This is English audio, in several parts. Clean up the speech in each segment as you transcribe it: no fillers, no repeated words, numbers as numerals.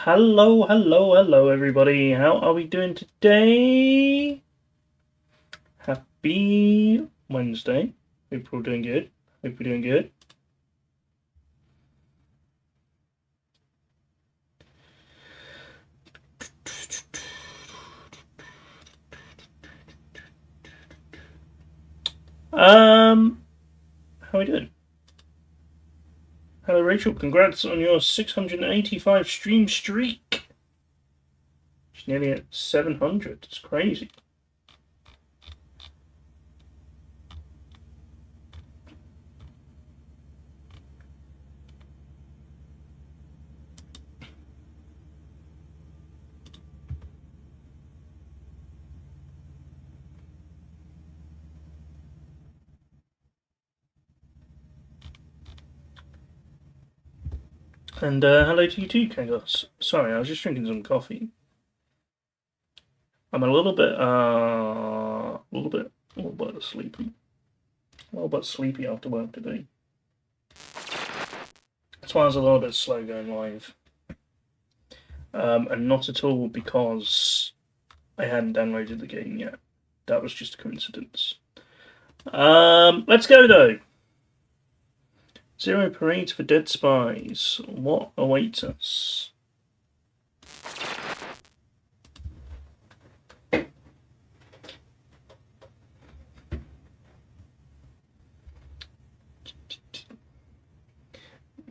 Hello, hello, hello, everybody. How are we doing today? Happy Wednesday. Hope we're all doing good. Hope we're doing good. How are we doing? Hello, Rachel. Congrats on your 685 stream streak. She's nearly at 700. It's crazy. And hello to you too, Kangos. Sorry, I was just drinking some coffee. I'm a little bit sleepy. A little bit sleepy after work today. That's why I was a little bit slow going live. And not at all because I hadn't downloaded the game yet. That was just a coincidence. Let's go though. Zero parades for dead spies. What awaits us?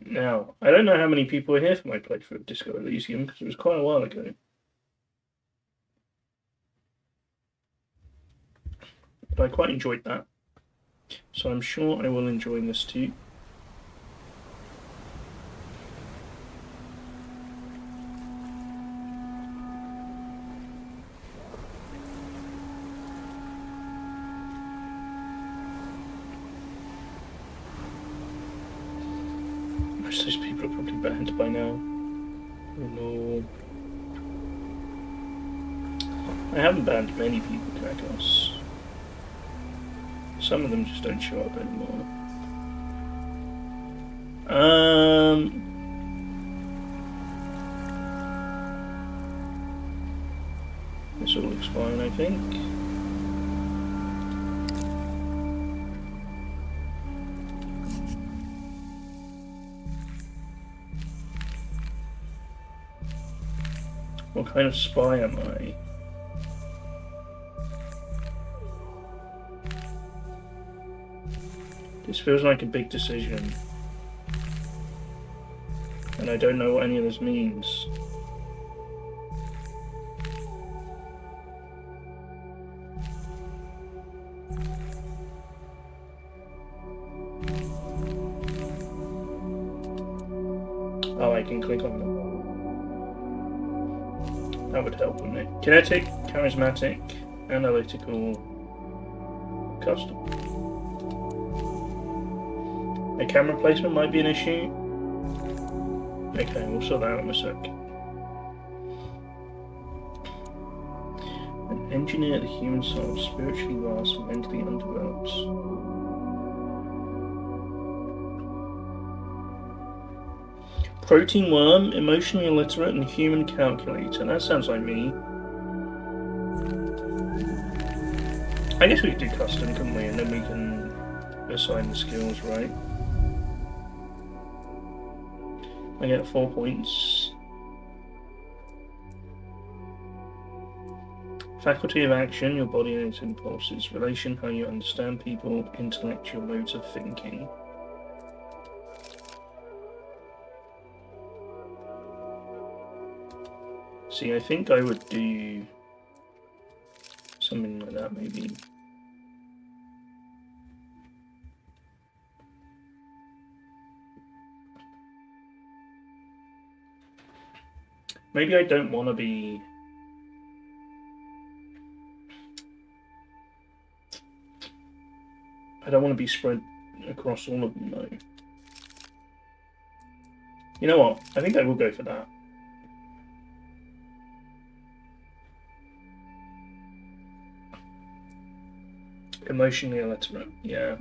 Now, I don't know how many people are here for my playthrough of Disco Elysium because it was quite a while ago. But I quite enjoyed that. So I'm sure I will enjoy this too. Most of those people are probably banned by now. Oh no. I haven't banned many people, Krakos. Some of them just don't show up anymore. This all looks fine, I think. What kind of spy am I? This feels like a big decision. And I don't know what any of this means. Oh, I can click on them. That would help, wouldn't it? Kinetic, charismatic, analytical, custom. A camera placement might be an issue. Okay, we'll sort that out in a sec. An engineer, the human soul, spiritually vast, mentally undeveloped. Protein worm, emotionally illiterate, and human calculator. That sounds like me. I guess we could do custom, couldn't we? And then we can assign the skills, right? I get 4 points. Faculty of action, your body and its impulses. Relation, how you understand people. Intellect, your modes of thinking. See, I think I would do something like that, maybe. Maybe I don't want to be... I don't want to be spread across all of them, though. You know what? I think I will go for that. Emotionally illiterate, yeah.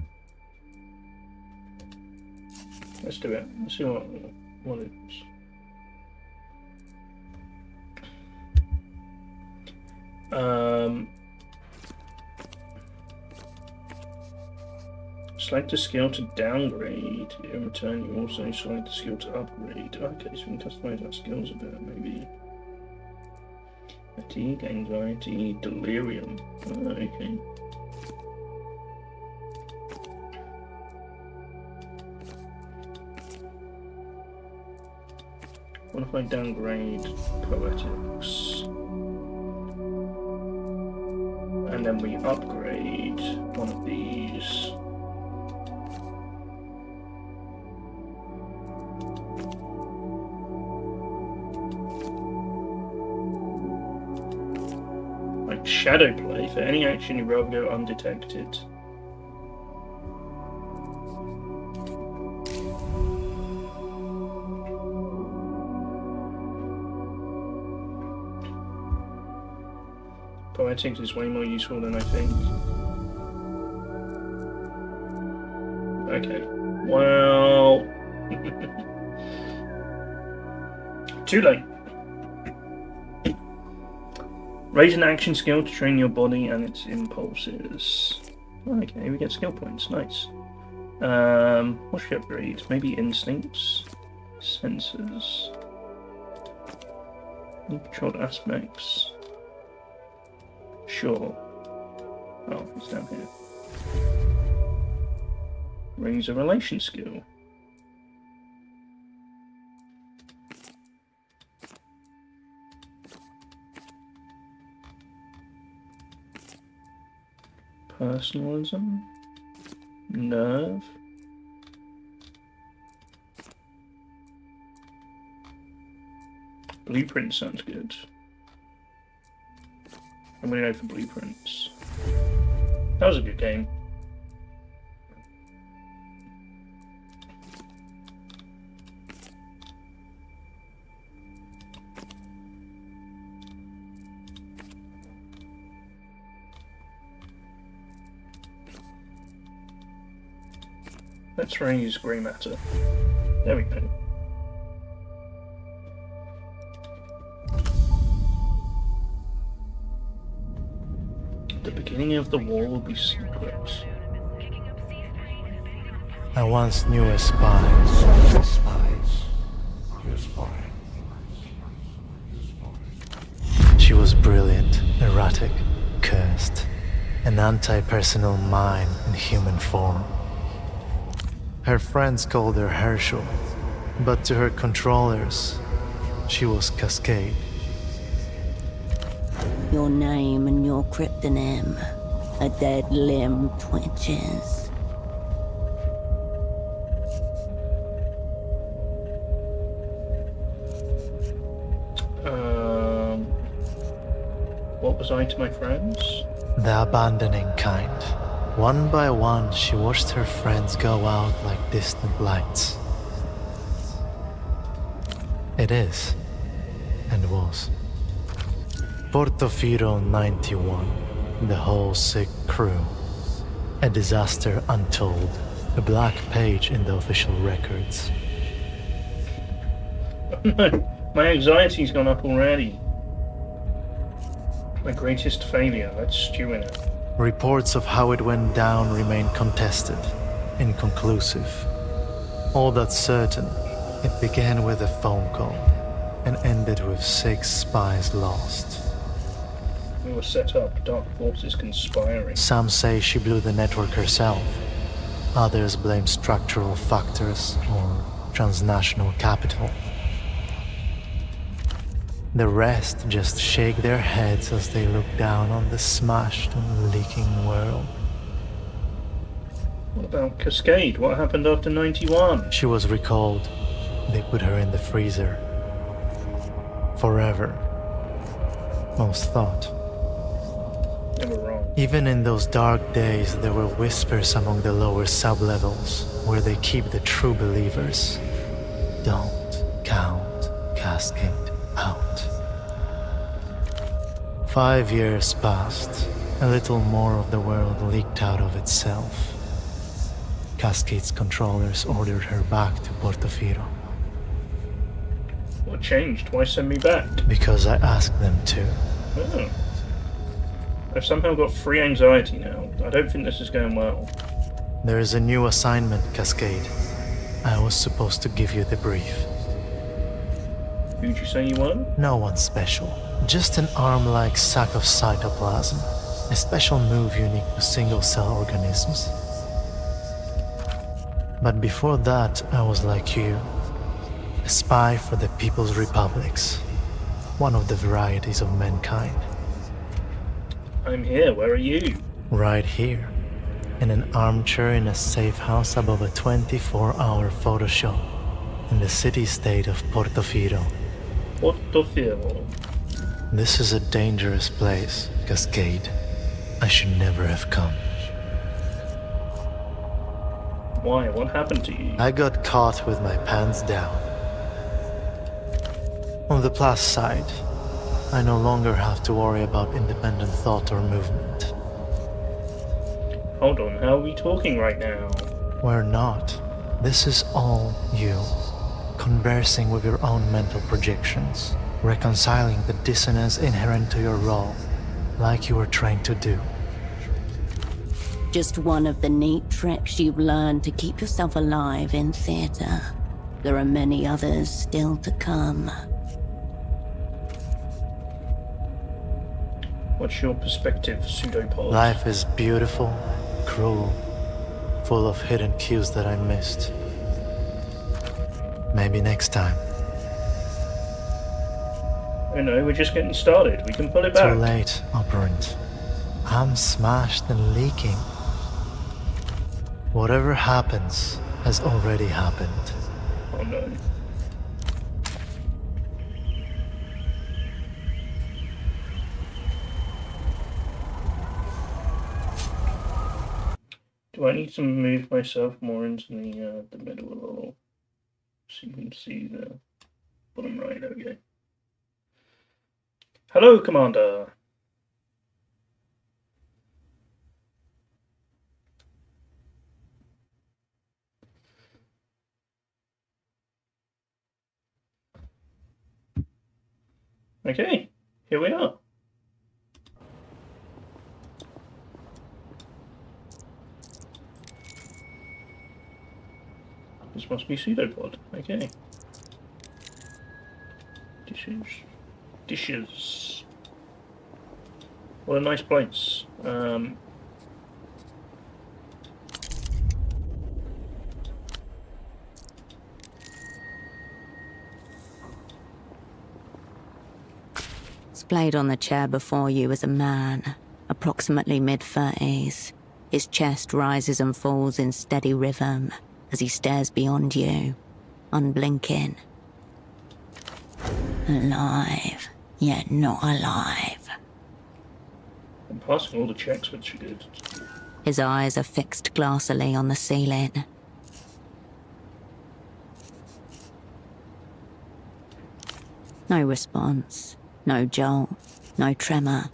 Let's do it. Let's see what it is. Select a skill to downgrade. In return, you also select a skill to upgrade. Okay, so we can customize our skills a bit, maybe. Fatigue, anxiety, delirium. Oh, okay. What if I downgrade poetics? And then we upgrade one of these. Like shadow play, for any action you roll go undetected. Poetics is way more useful than I think. Okay. Well... Too late. Raise an action skill to train your body and its impulses. Okay, we get skill points. Nice. What should we upgrade? Maybe instincts? Senses. Controlled aspects. Sure. Oh, it's down here. Raise a relation skill. Personalism. Nerve. Blueprint sounds good. I'm gonna go for blueprints. That was a good game. Let's raise grey matter. There we go. The beginning of the war will be secret. I once knew a spy. She was brilliant, erratic, cursed, an anti-personal mind in human form. Her friends called her Herschel, but to her controllers, she was Cascade. Your name and your cryptonym. A dead limb twitches. What was I to my friends? The abandoning kind. One by one, she watched her friends go out like distant lights. It is, and was. Portofino 91, the whole sick crew. A disaster untold, a black page in the official records. My anxiety's gone up already. My greatest failure, let's stew in it. Reports of how it went down remain contested, inconclusive. All that's certain, it began with a phone call and ended with 6 spies lost. We were set up, dark forces conspiring. Some say she blew the network herself. Others blame structural factors or transnational capital. The rest just shake their heads as they look down on the smashed and leaking world. What about Cascade? What happened after 91? She was recalled. They put her in the freezer. Forever. Most thought. Never wrong. Even in those dark days, there were whispers among the lower sublevels, where they keep the true believers. Don't count Cascade out. 5 years passed. A little more of the world leaked out of itself. Cascade's controllers ordered her back to Portofino. What changed? Why send me back? Because I asked them to. Oh. I've somehow got free anxiety now. I don't think this is going well. There is a new assignment, Cascade. I was supposed to give you the brief. Who'd you say you were? No one special. Just an arm-like sack of cytoplasm. A special move unique to single-cell organisms. But before that, I was like you. A spy for the People's Republics. One of the varieties of mankind. I'm here. Where are you? Right here. In an armchair in a safe house above a 24-hour photo show. In the city-state of Portofino. Portofino. This is a dangerous place, Cascade. I should never have come. Why? What happened to you? I got caught with my pants down. On the plus side, I no longer have to worry about independent thought or movement. Hold on, how are we talking right now? We're not. This is all you. Conversing with your own mental projections. Reconciling the dissonance inherent to your role, like you were trained to do. Just one of the neat tricks you've learned to keep yourself alive in theater. There are many others still to come. What's your perspective, pseudopod? Life is beautiful, cruel, full of hidden cues that I missed. Maybe next time. Oh no, we're just getting started. We can pull it back. Too late, operant. I'm smashed and leaking. Whatever happens has already happened. Oh no. Do I need to move myself more into the middle or so you can see the bottom right? Okay. Hello, Commander. Okay, here we are. This must be pseudopod. Okay. Dishes. What a nice place. Displayed on the chair before you is a man, approximately mid-30s. His chest rises and falls in steady rhythm as he stares beyond you, unblinking. Alive, yet not alive. I'm passing all the checks, which are good. His eyes are fixed glassily on the ceiling. No response, no jolt, no tremor.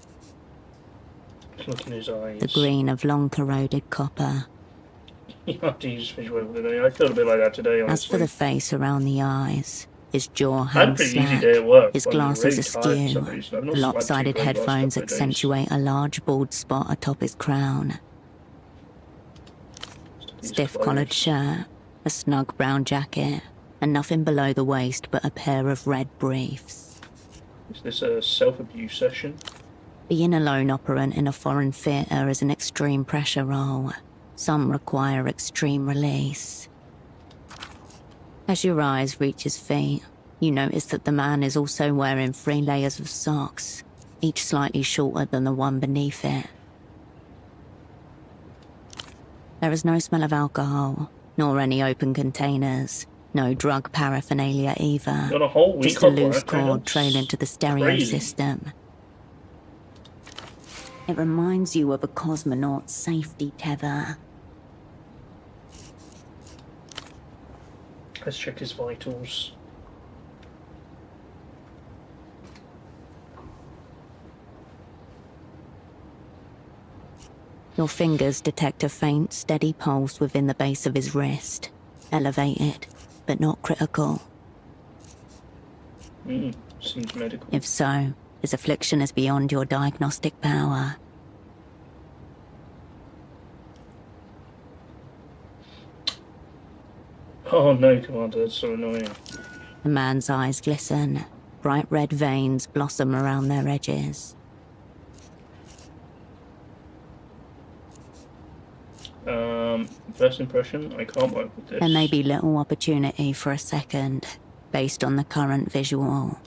Just look in his eyes. The green of long corroded copper. You have to use visual today. I feel a bit like that today, honestly. As for the face around the eyes, his jaw I had a hangs pretty easy slack, day at work. his but I'm glasses really tired for some askew. reason. I've not The slept lopsided too great the last headphones couple of days. accentuate a large bald spot atop his crown. These Stiff-collared clothes. shirt, a snug brown jacket, and nothing below the waist but a pair of red briefs. Is this a self-abuse session? Being a lone operant in a foreign theatre is an extreme pressure role. Some require extreme release. As your eyes reach his feet, you notice that the man is also wearing 3 layers of socks, each slightly shorter than the one beneath it. There is no smell of alcohol, nor any open containers, no drug paraphernalia either. Got a whole week Just a off loose work, cord that's trailing to the stereo crazy. system. It reminds you of a cosmonaut's safety tether. Let's check his vitals. Your fingers detect a faint, steady pulse within the base of his wrist. Elevated, but not critical. Seems medical. If so, his affliction is beyond your diagnostic power. Oh no, Commander, that's so annoying. The man's eyes glisten. Bright red veins blossom around their edges. First impression, I can't work with this. There may be little opportunity for a second, based on the current visual.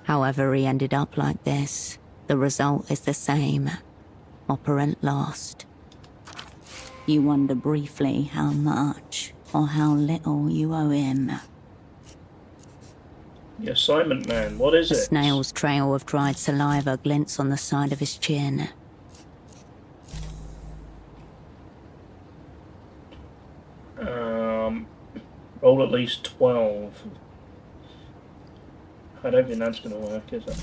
However he ended up like this, the result is the same. Operant lost. You wonder briefly how much or how little you owe him. The assignment man, what is A it? snail's trail of dried saliva glints on the side of his chin. Roll at least 12. I don't think that's going to work, is it?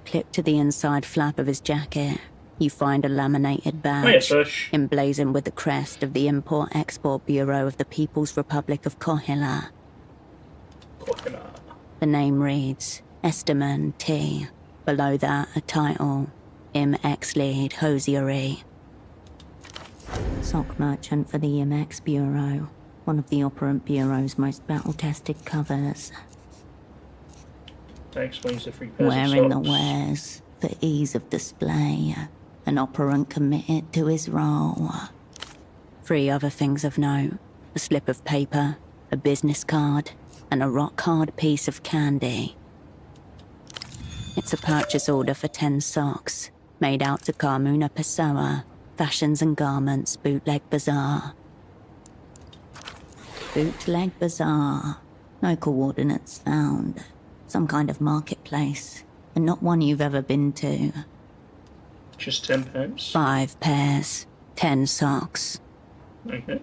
Clipped to the inside flap of his jacket, you find a laminated badge, Oh yeah, Fish. emblazoned with the crest of the Import-Export Bureau of the People's Republic of Kohila. The name reads Esteman T. Below that, a title, IMX Lead Hosiery. Sock merchant for the IMX Bureau, one of the Operant Bureau's most battle-tested covers. That explains the free pairs Wearing of the socks. wares for ease of display, an operant committed to his role. 3 other things of note: a slip of paper, a business card, and a rock-hard piece of candy. It's a purchase order for 10 socks, made out to Carmuna Pessoa, Fashions and Garments Bootleg Bazaar. Bootleg Bazaar. No coordinates found. Some kind of marketplace, and not one you've ever been to. Just £10. 5 pairs, 10 socks. Okay.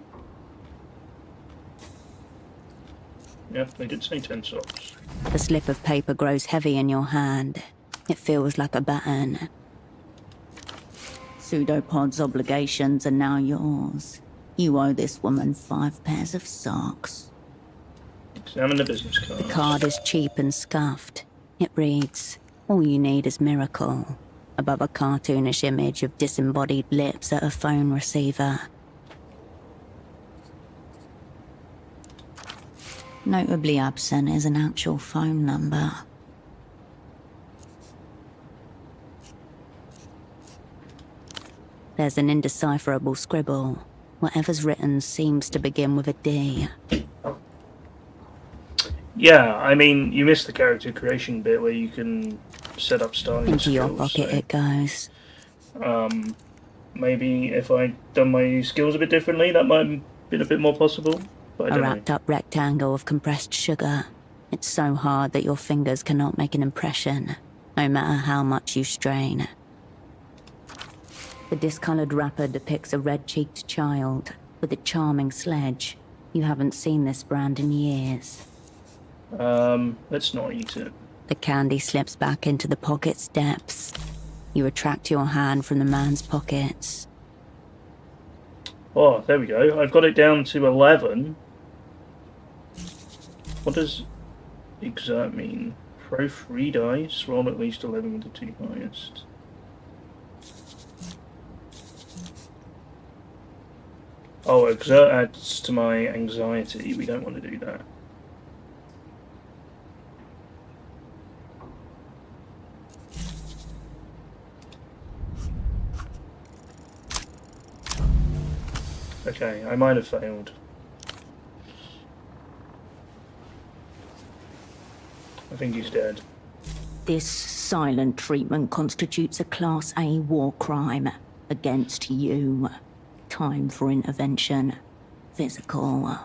Yeah, they did say 10 socks. The slip of paper grows heavy in your hand. It feels like a baton. Pseudopod's obligations are now yours. You owe this woman 5 pairs of socks. Examine the business card. The card is cheap and scuffed. It reads, all you need is miracle, above a cartoonish image of disembodied lips at a phone receiver. Notably absent is an actual phone number. There's an indecipherable scribble. Whatever's written seems to begin with a D. Yeah, I mean, you missed the character creation bit where you can set up styling Into your skills, pocket so, it goes. maybe if I'd done my skills a bit differently, that might have been a bit more possible. But I A don't know. wrapped up rectangle of compressed sugar. It's so hard that your fingers cannot make an impression, no matter how much you strain. The discoloured wrapper depicts a red-cheeked child with a charming sledge. You haven't seen this brand in years. Let's not eat it. The candy slips back into the pocket's depths. You retract your hand from the man's pockets. Oh, there we go. I've got it down to 11. What does exert mean? Pro 3 dice, roll at least 11 with the 2 highest. Oh, exert adds to my anxiety. We don't want to do that. Okay, I might have failed. I think he's dead. This silent treatment constitutes a Class A war crime against you. Time for intervention. Physical.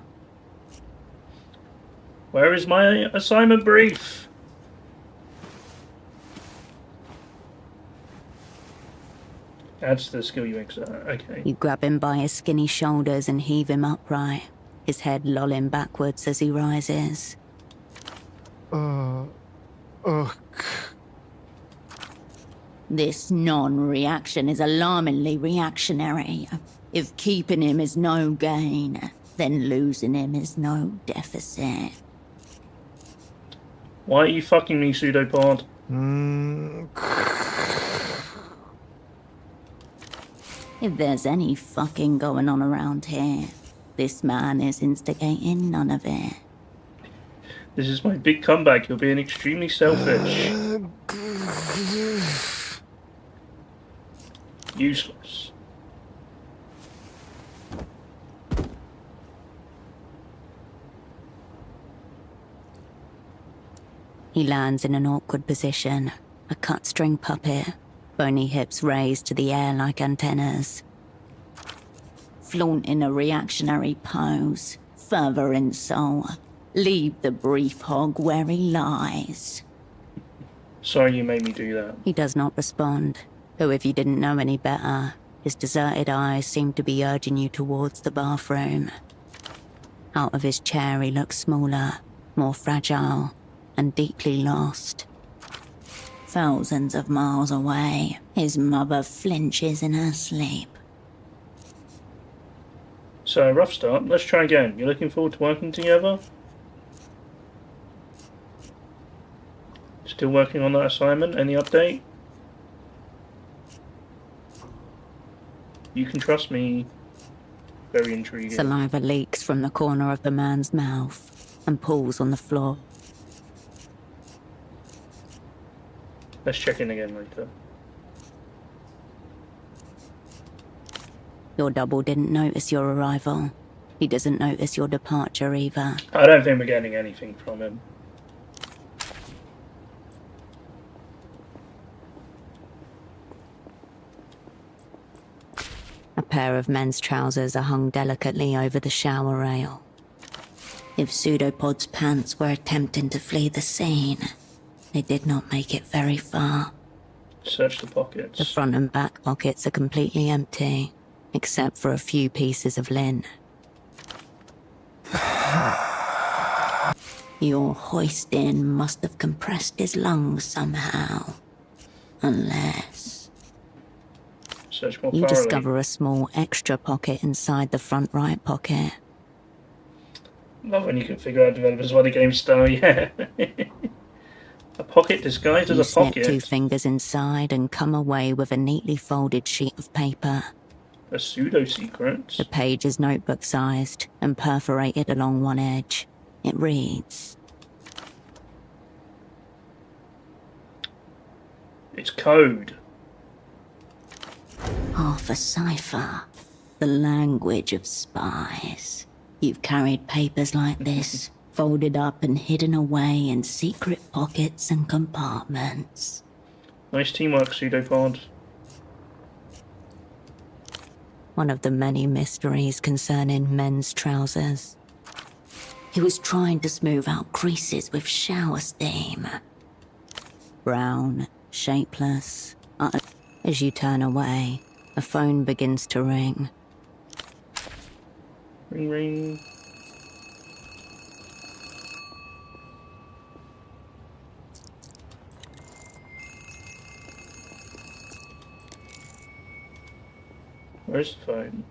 Where is my assignment brief? Adds to the skill you exert. Okay. You grab him by his skinny shoulders and heave him upright, his head lolling backwards as he rises. This non-reaction is alarmingly reactionary. If keeping him is no gain, then losing him is no deficit. Why are you fucking me, pseudopod? If there's any fucking going on around here, This man is instigating none of it. This is my big comeback. You're being extremely selfish. Useless. He lands in an awkward position, a cut-string puppet, bony hips raised to the air like antennas. Flaunting a reactionary pose, further insult. Leave the brief hog where he lies. Sorry you made me do that. He does not respond, though if you didn't know any better, his deserted eyes seem to be urging you towards the bathroom. Out of his chair he looks smaller, more fragile, and deeply lost. Thousands of miles away, his mother flinches in her sleep. So, rough start. Let's try again. You're looking forward to working together? Still working on that assignment? Any update? You can trust me. Very intriguing. Saliva leaks from the corner of the man's mouth and pools on the floor. Let's check in again later. Your double didn't notice your arrival. He doesn't notice your departure either. I don't think we're getting anything from him. A pair of men's trousers are hung delicately over the shower rail. If Pseudopod's pants were attempting to flee the scene, they did not make it very far. Search the pockets. The front and back pockets are completely empty, except for a few pieces of linen. Your hoist-in must have compressed his lungs somehow. Unless... Search more You thoroughly. discover a small extra pocket inside the front right pocket. Love when you can figure out developers by the game style, yeah. A pocket disguised as You a snip pocket. 2 fingers inside and come away with a neatly folded sheet of paper. A pseudo-secret. The page is notebook-sized and perforated along one edge. It reads, It's code. half a cipher, the language of spies. You've carried papers like this, folded up and hidden away in secret pockets and compartments. Nice teamwork, Pseudopod. One of the many mysteries concerning men's trousers. He was trying to smooth out creases with shower steam. Brown, shapeless. As you turn away, a phone begins to ring. Ring ring. Where's the phone?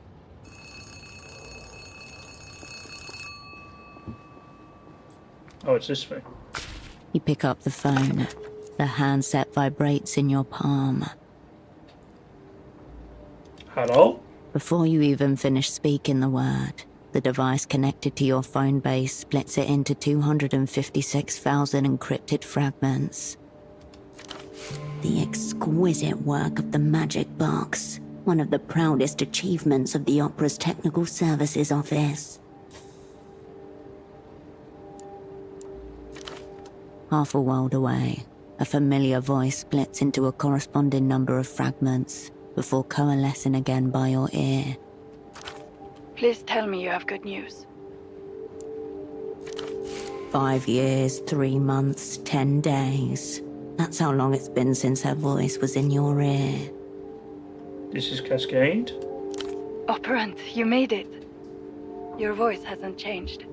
Oh, it's this thing. You pick up the phone. The handset vibrates in your palm. Hello? Before you even finish speaking the word, the device connected to your phone base splits it into 256,000 encrypted fragments. The exquisite work of the magic box, one of the proudest achievements of the opera's technical services office. Half a world away, a familiar voice splits into a corresponding number of fragments before coalescing again by your ear. Please tell me you have good news. 5 years, 3 months, 10 days. That's how long it's been since her voice was in your ear. This is Cascade. Operant, you made it. Your voice hasn't changed.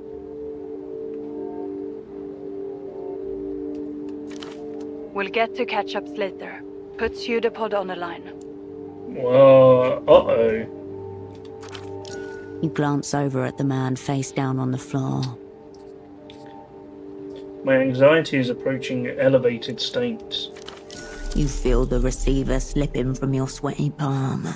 We'll get to catch-ups later. Put Pseudopod on the line. Whoa, uh-oh. You glance over at the man face down on the floor. My anxiety is approaching elevated states. You feel the receiver slipping from your sweaty palm.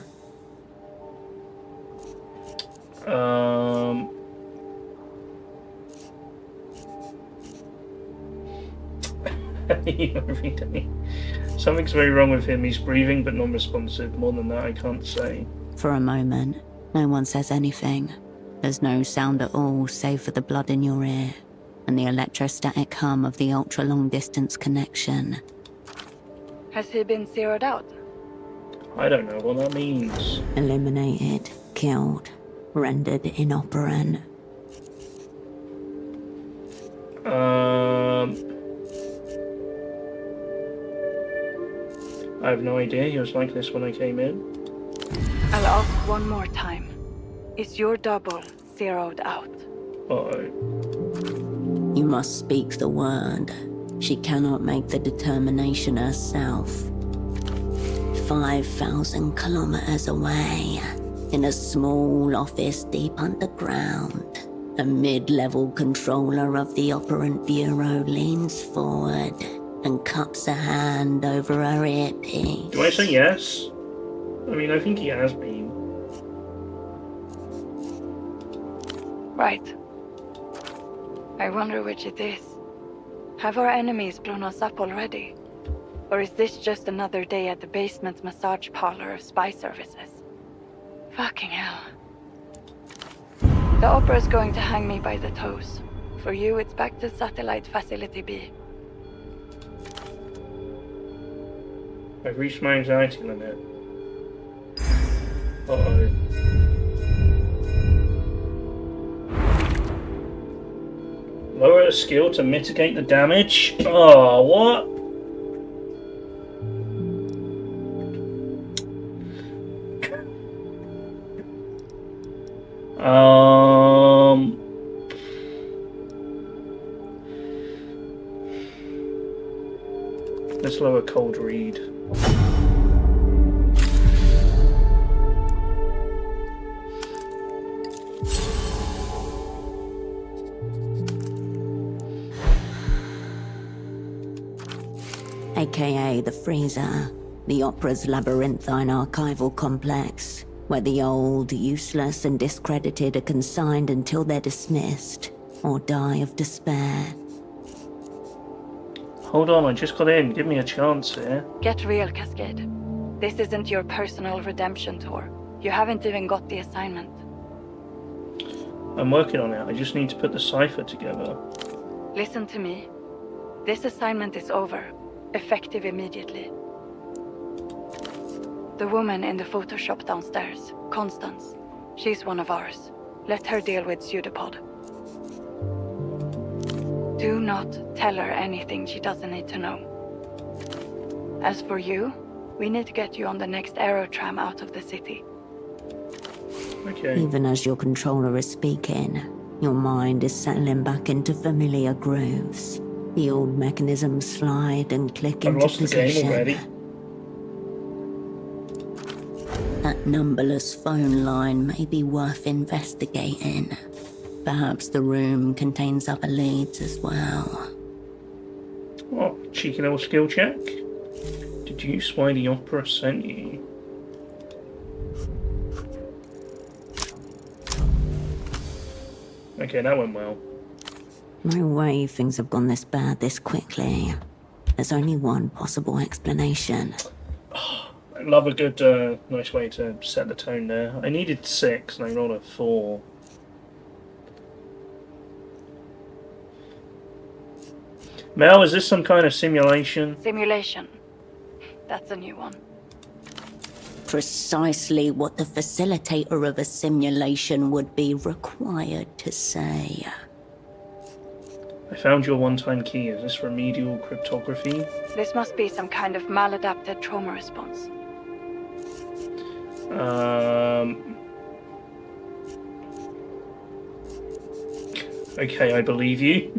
Every day. Something's very wrong with him. He's breathing but non-responsive. More than that, I can't say. For a moment, no one says anything. There's no sound at all, save for the blood in your ear and the electrostatic hum of the ultra-long distance connection. Has he been zeroed out? I don't know what that means. Eliminated, killed, rendered inoperant. I have no idea. He was like this when I came in. I'll ask one more time. Is your double zeroed out? Uh-oh. You must speak the word. She cannot make the determination herself. 5,000 kilometers away, in a small office deep underground, a mid-level controller of the Operant Bureau leans forward and cups a hand over her earpiece. Do I say yes? I mean, I think he has been. Right. I wonder which it is. Have our enemies blown us up already? Or is this just another day at the basement massage parlor of spy services? Fucking hell. The opera's going to hang me by the toes. For you, it's back to Satellite Facility B. I've reached my anxiety limit. Uh-oh. Lower a skill to mitigate the damage? Oh, what? Let's lower cold read. AKA the Freezer, the Opera's labyrinthine archival complex, where the old, useless and discredited are consigned until they're dismissed or die of despair. Hold on, I just got in. Give me a chance here. Get real, Cascade. This isn't your personal redemption tour. You haven't even got the assignment. I'm working on it. I just need to put the cipher together. Listen to me. This assignment is over. Effective immediately. The woman in the Photoshop downstairs, Constance. She's one of ours. Let her deal with Pseudopod. Do not tell her anything she doesn't need to know. As for you, we need to get you on the next aerotram out of the city. Okay. Even as your controller is speaking, your mind is settling back into familiar grooves. The old mechanisms slide and click I've into lost the game position. already. That numberless phone line may be worth investigating. Perhaps the room contains other leads as well. What? Cheeky little skill check? Deduce why the opera sent you. Okay, that went well. No way things have gone this bad this quickly. There's only one possible explanation. I love a good, nice way to set the tone there. I needed 6 and I rolled a 4. Mel, is this some kind of simulation? Simulation. That's a new one. Precisely what the facilitator of a simulation would be required to say. I found your one-time key. Is this remedial cryptography? This must be some kind of maladapted trauma response. Okay, I believe you.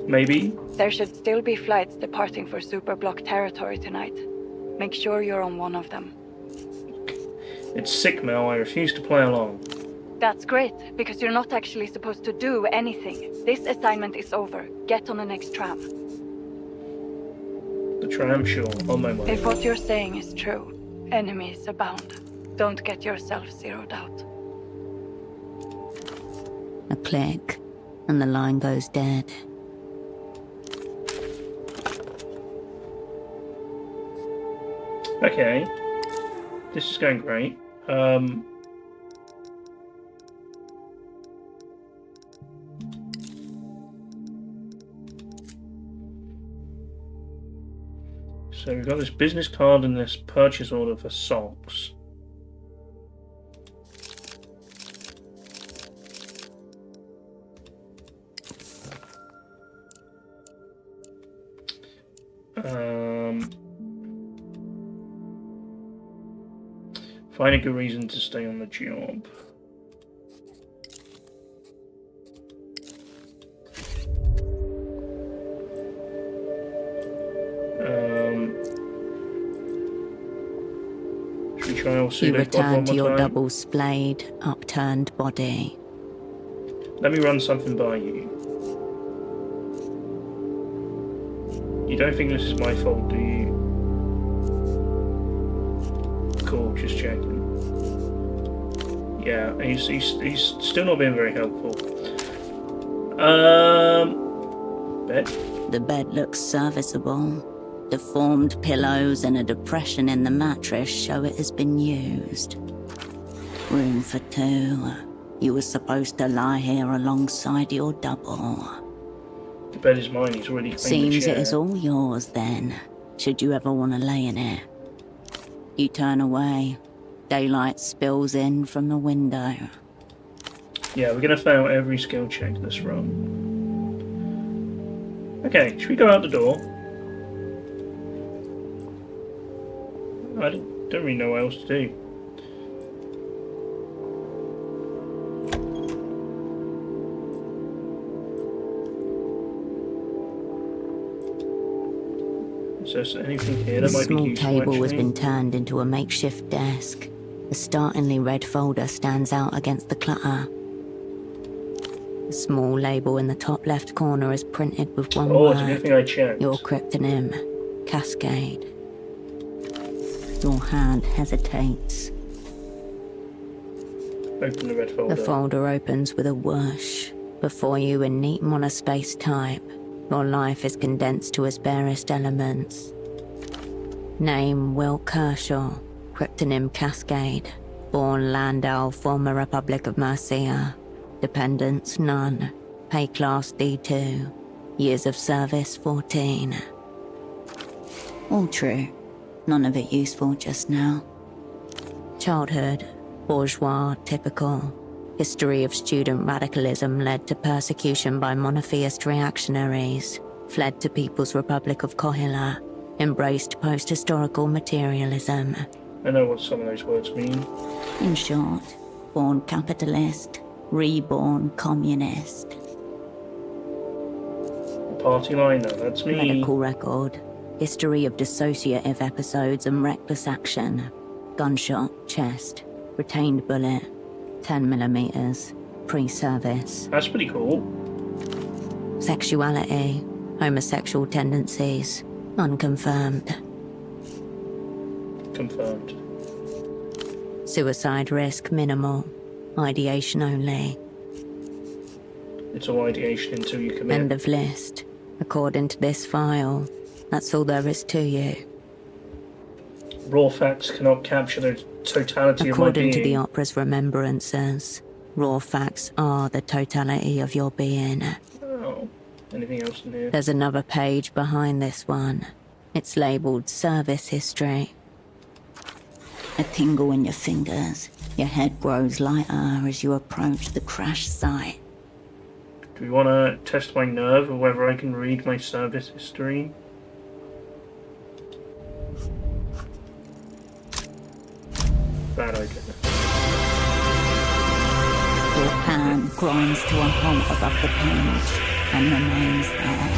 Maybe. There should still be flights departing for Superblock territory tonight. Make sure you're on one of them. It's sick, Mel. I refuse to play along. That's great, because you're not actually supposed to do anything. This assignment is over. Get on the next tram. The tram, sure. On my way. If what you're saying is true, enemies abound. Don't get yourself zeroed out. click, and the line goes dead. Okay. This is going great. So we've got this business card and this purchase order for socks. Find a good reason to stay on the job. Should we try our You pseudo return to your time? double-splayed, upturned body. Let me run something by you. You don't think this is my fault, do you? Cool, just checking. Yeah, he's still not being very helpful. Bed? The bed looks serviceable. Deformed pillows and a depression in the mattress show it has been used. Room for two. You were supposed to lie here alongside your double. The bed is mine, he's already cleaned the Seems chair. it is all yours then, should you ever want to lay in it. You turn away. Daylight spills in from the window. Yeah, we're gonna fail every skill check this run. Okay, should we go out the door? I don't really know what else to do. Is there anything here The that might be small useful, table has actually? been turned into a makeshift desk. A startlingly red folder stands out against the clutter. A small label in the top left corner is printed with one Oh, it's a good word. thing I checked. Your cryptonym, Cascade. Your hand hesitates. Open the red folder. The folder opens with a whoosh. Before you in neat monospace type, your life is condensed to its barest elements. Name Will Kershaw, cryptonym Cascade. Born Landau, former Republic of Mercia. Dependents none. Pay class D2. Years of service 14. All true. None of it useful just now. Childhood, bourgeois, typical. History of student radicalism led to persecution by monotheist reactionaries. Fled to People's Republic of Kohila. Embraced post-historical materialism. I know what some of those words mean. In short, born capitalist, reborn communist. Party liner, that's me. Medical record. History of dissociative episodes and reckless action. Gunshot, chest. Retained bullet. 10mm. Pre-service. That's pretty cool. Sexuality. Homosexual tendencies. Unconfirmed. Confirmed. Suicide risk minimal. Ideation only. It's all ideation until you commit. End of list. According to this file, that's all there is to you. Raw facts cannot capture the totality of my According being. to the opera's remembrances, raw facts are the totality of your being. Oh, anything else in here? There's another page behind this one. It's labelled Service History. A tingle in your fingers. Your head grows lighter as you approach the crash site. Do we want to test my nerve or whether I can read my service history? Bad idea. Your hand grinds to a halt above the page and remains there.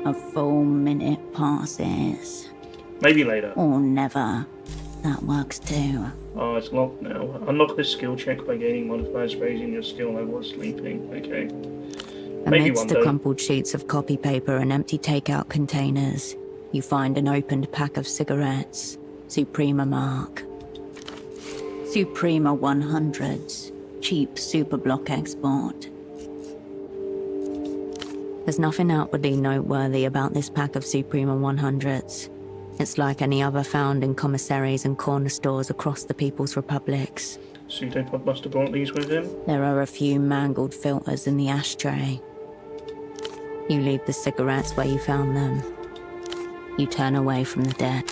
A full minute passes. Maybe later. Or never. That works too. Oh, it's locked now. Unlock this skill check by gaining modifiers raising your skill level while sleeping. Okay. Maybe Amidst one the day. crumpled sheets of copy paper and empty takeout containers, you find an opened pack of cigarettes. Suprema mark. Suprema 100s. Cheap superblock export. There's nothing outwardly noteworthy about this pack of Suprema 100s. It's like any other found in commissaries and corner stores across the People's Republics. Pseudopod must have brought these with him. There are a few mangled filters in the ashtray. You leave the cigarettes where you found them. You turn away from the dead.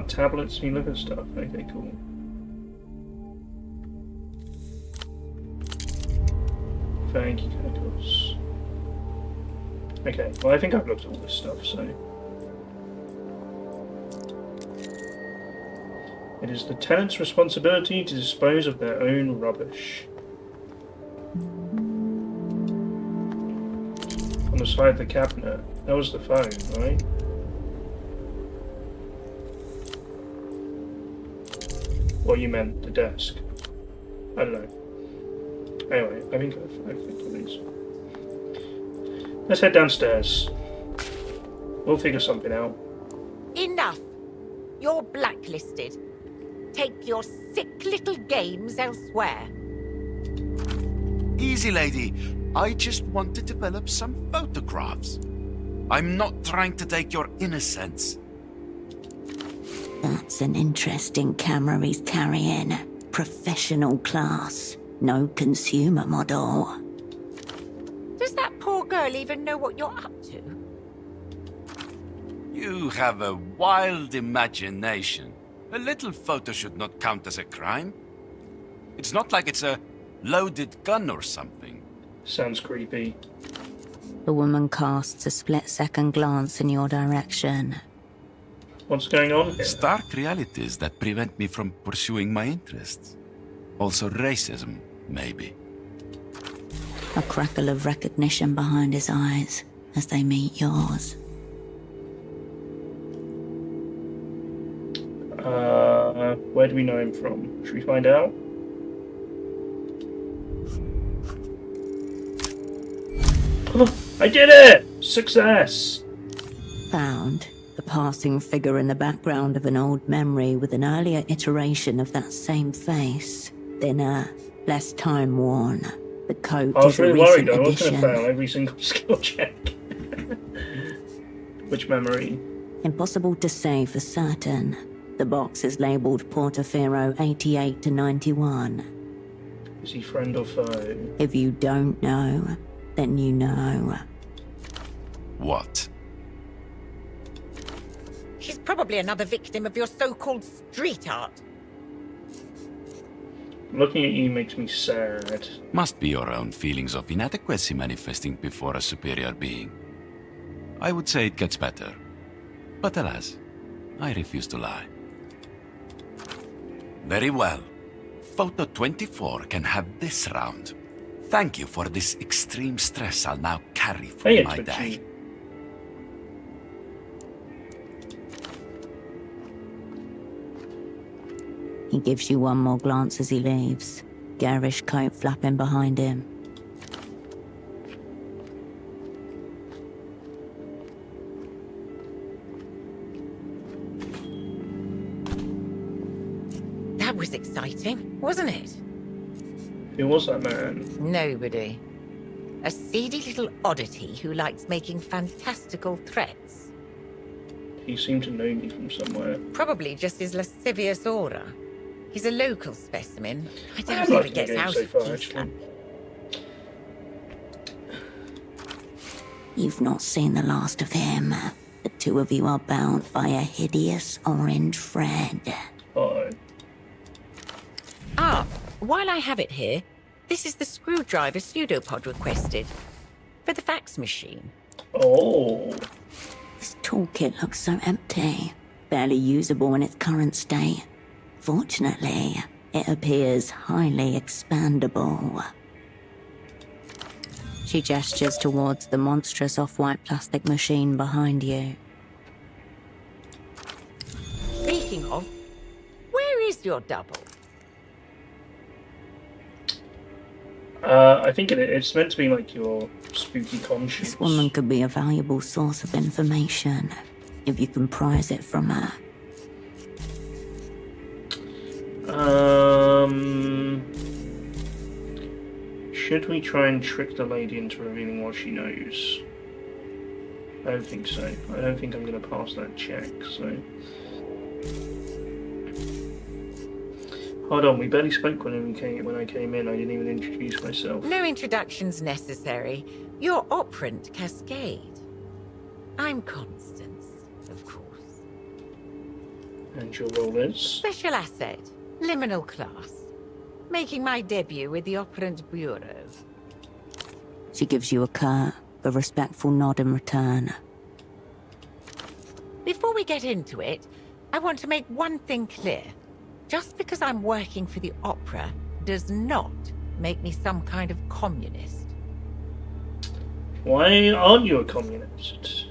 Tablets and liver stuff. Okay, cool. Thank you, Knuckles. Okay, well I think I've looked at all this stuff, so... It is the tenant's responsibility to dispose of their own rubbish. On the side of the cabinet. That was the phone, right? Or you meant the desk. I don't know. Anyway, I think I've looked at these. Let's head downstairs. We'll figure something out. Enough! You're blacklisted. Take your sick little games elsewhere. Easy, lady. I just want to develop some photographs. I'm not trying to take your innocence. That's an interesting camera he's carrying. Professional class. No consumer model. Does that poor girl even know what you're up to? You have a wild imagination. A little photo should not count as a crime. It's not like it's a loaded gun or something. Sounds creepy. The woman casts a split-second glance in your direction. What's going on here? Stark realities that prevent me from pursuing my interests. Also racism, maybe. A crackle of recognition behind his eyes as they meet yours. Where do we know him from? Should we find out? Oh, I did it! Success! Found. The passing figure in the background of an old memory with an earlier iteration of that same face. Thinner, less time-worn. The coat I was is a really recent worried though. I was going to addition. fail every single skill check. Which memory? Impossible to say for certain. The box is labelled Portofino 88 to 91. Is he friend or foe? If you don't know, then you know. What? She's probably another victim of your so-called street art. Looking at you makes me sad. Must be your own feelings of inadequacy manifesting before a superior being. I would say it gets better. But alas, I refuse to lie. Very well. Photo 24 can have this round. Thank you for this extreme stress I'll now carry through Hey, my it's day. Richie. He gives you one more glance as he leaves. Garish coat flapping behind him. That was exciting, wasn't it? Who was that man? Nobody. A seedy little oddity who likes making fantastical threats. He seemed to know me from somewhere. Probably just his lascivious aura. He's a local specimen. I I've doubt if liked he the gets game out so of far, Peace actually. Camp. You've not seen the last of him. The two of you are bound by a hideous orange thread. Oh, Ah, while I have it here, this is the screwdriver pseudopod requested. For the fax machine. oh. This toolkit looks so empty. Barely usable in its current state. Fortunately, it appears highly expandable. She gestures towards the monstrous off-white plastic machine behind you. Speaking of, where is your double? I think it's meant to be like your spooky conscience. This woman could be a valuable source of information if you can prise it from her. Should we try and trick the lady into revealing what she knows? I don't think so. I don't think I'm going to pass that check, so... Hold on, we barely spoke when I came in. I didn't even introduce myself. No introductions necessary. You're operant Cascade. I'm Constance, of course. And your role is? Special asset, liminal class. Making my debut with the Operant Bureau. She gives you a curt but respectful nod in return. Before we get into it, I want to make one thing clear. Just because I'm working for the Opera does not make me some kind of communist. Why aren't you a communist?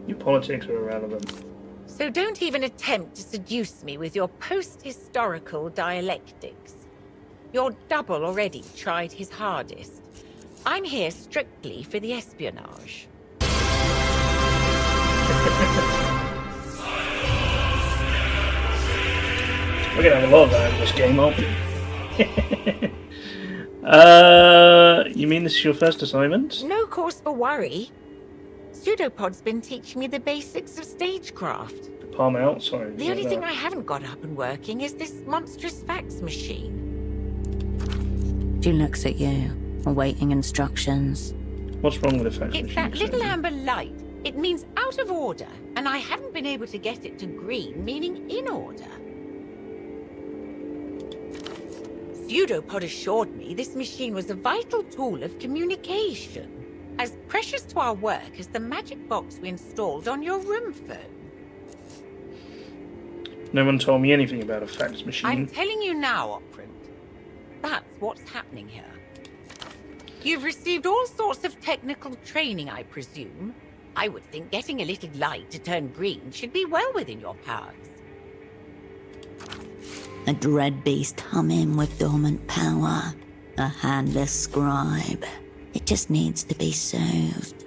Your politics are irrelevant. So don't even attempt to seduce me with your post-historical dialectics. Your double already tried his hardest. I'm here strictly for the espionage. We're gonna have a lot of that in this game, aren't we? You mean this is your first assignment? No cause for worry. Pseudopod's been teaching me the basics of stagecraft. Palm out, sorry. The only thing I haven't got up and working is this monstrous fax machine. She looks at you, awaiting instructions. What's wrong with the fax machine? It's that little amber light. It means out of order, and I haven't been able to get it to green, meaning in order. Pseudopod assured me this machine was a vital tool of communication, as precious to our work as the magic box we installed on your room phone. No one told me anything about a fax machine. I'm telling you now, Operant. That's what's happening here. You've received all sorts of technical training, I presume. I would think getting a little light to turn green should be well within your powers. A dread beast humming with dormant power. A handless scribe. It just needs to be soothed.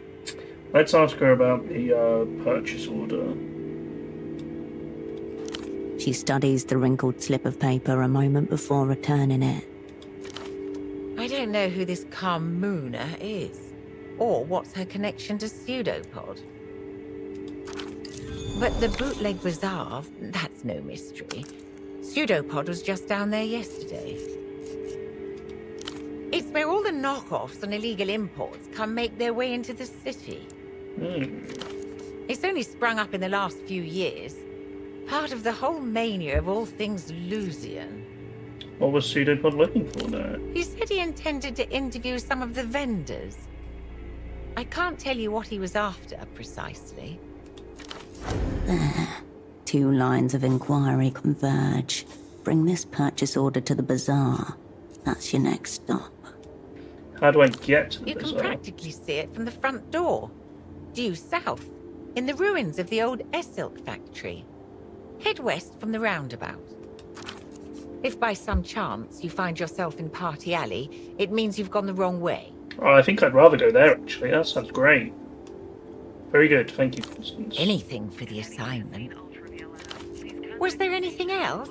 Let's ask her about the purchase order. She studies the wrinkled slip of paper a moment before returning it. I don't know who this Carmuna is, or what's her connection to Pseudopod. But the bootleg bazaar, that's no mystery. Pseudopod was just down there yesterday. It's where all the knockoffs and illegal imports come make their way into the city. It's only sprung up in the last few years. Part of the whole mania of all things Lusian. What was Pseudopod looking for there? He said he intended to interview some of the vendors. I can't tell you what he was after, precisely. There. 2 lines of inquiry converge. Bring this purchase order to the bazaar. That's your next stop. How do I get to the You can bazaar? practically see it from the front door. Due south, in the ruins of the old Essilk factory. Head west from the roundabout. If by some chance you find yourself in Party Alley, it means you've gone the wrong way. Oh, I think I'd rather go there, actually. That sounds great. Very good, thank you, Constance. Anything for the assignment. Was there anything else?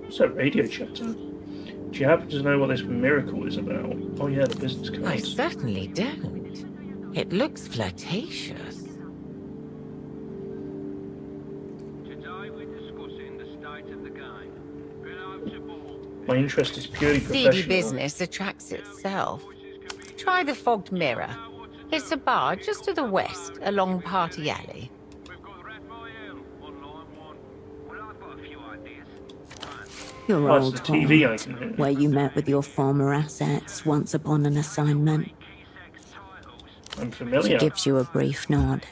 What's that radio chatter? Do you happen to know what this miracle is about? Oh yeah, the business card. I certainly don't. It looks flirtatious. Today we're discussing the state of the game. Below to ball. My interest is purely professional. Seedy business attracts itself. Try the Fogged Mirror. It's a bar just to the west, along Party Alley. We've got Raphael on line 1. Well, I've got a few ideas. Your Oh, it's old the TV haunt, icon here. where you met with your former assets once upon an assignment. I'm She familiar. gives you a brief nod.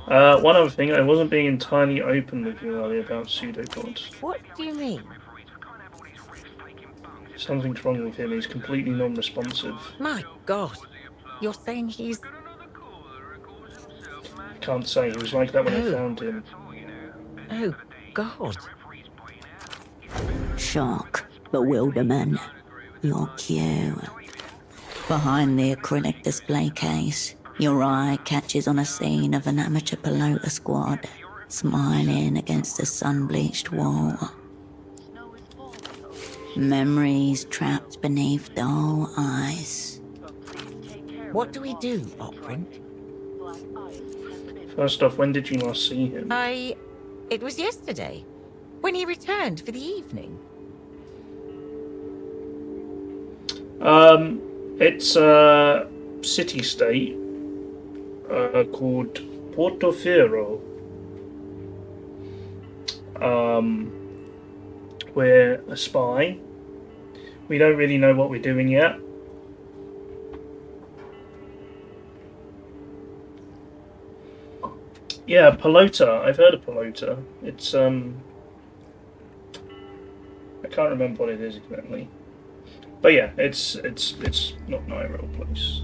One other thing, I wasn't being entirely open with you earlier about Pseudopod. What do you mean? Something's wrong with him, he's completely non-responsive. My God. You're saying he's... Can't say, he was like that when I Oh. found him. Oh, God. Shock, bewilderment. Your cue. Behind the acrylic display case, Your eye catches on a scene of an amateur pelota squad smiling against a sun-bleached wall. Memories trapped beneath dull eyes. What do we do, Operant? First off, when did you last see him? It was yesterday, when he returned for the evening. It's a city-state called Portofino. We're a spy. We don't really know what we're doing yet. Yeah, pelota. I've heard of pelota. It's I can't remember what it is exactly. But yeah, it's not my real place.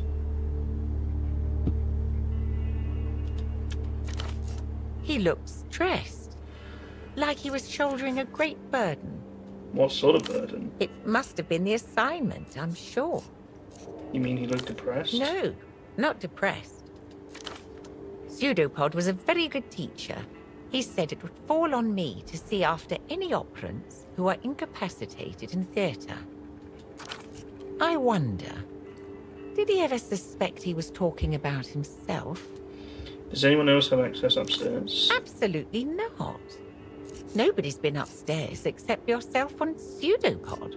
He looked stressed, like he was shouldering a great burden. What sort of burden? It must have been the assignment, I'm sure. You mean he looked depressed? No, not depressed. Pseudopod was a very good teacher. He said it would fall on me to see after any operants who are incapacitated in theatre. I wonder, did he ever suspect he was talking about himself? Does anyone else have access upstairs? Absolutely not. Nobody's been upstairs except yourself on Pseudopod.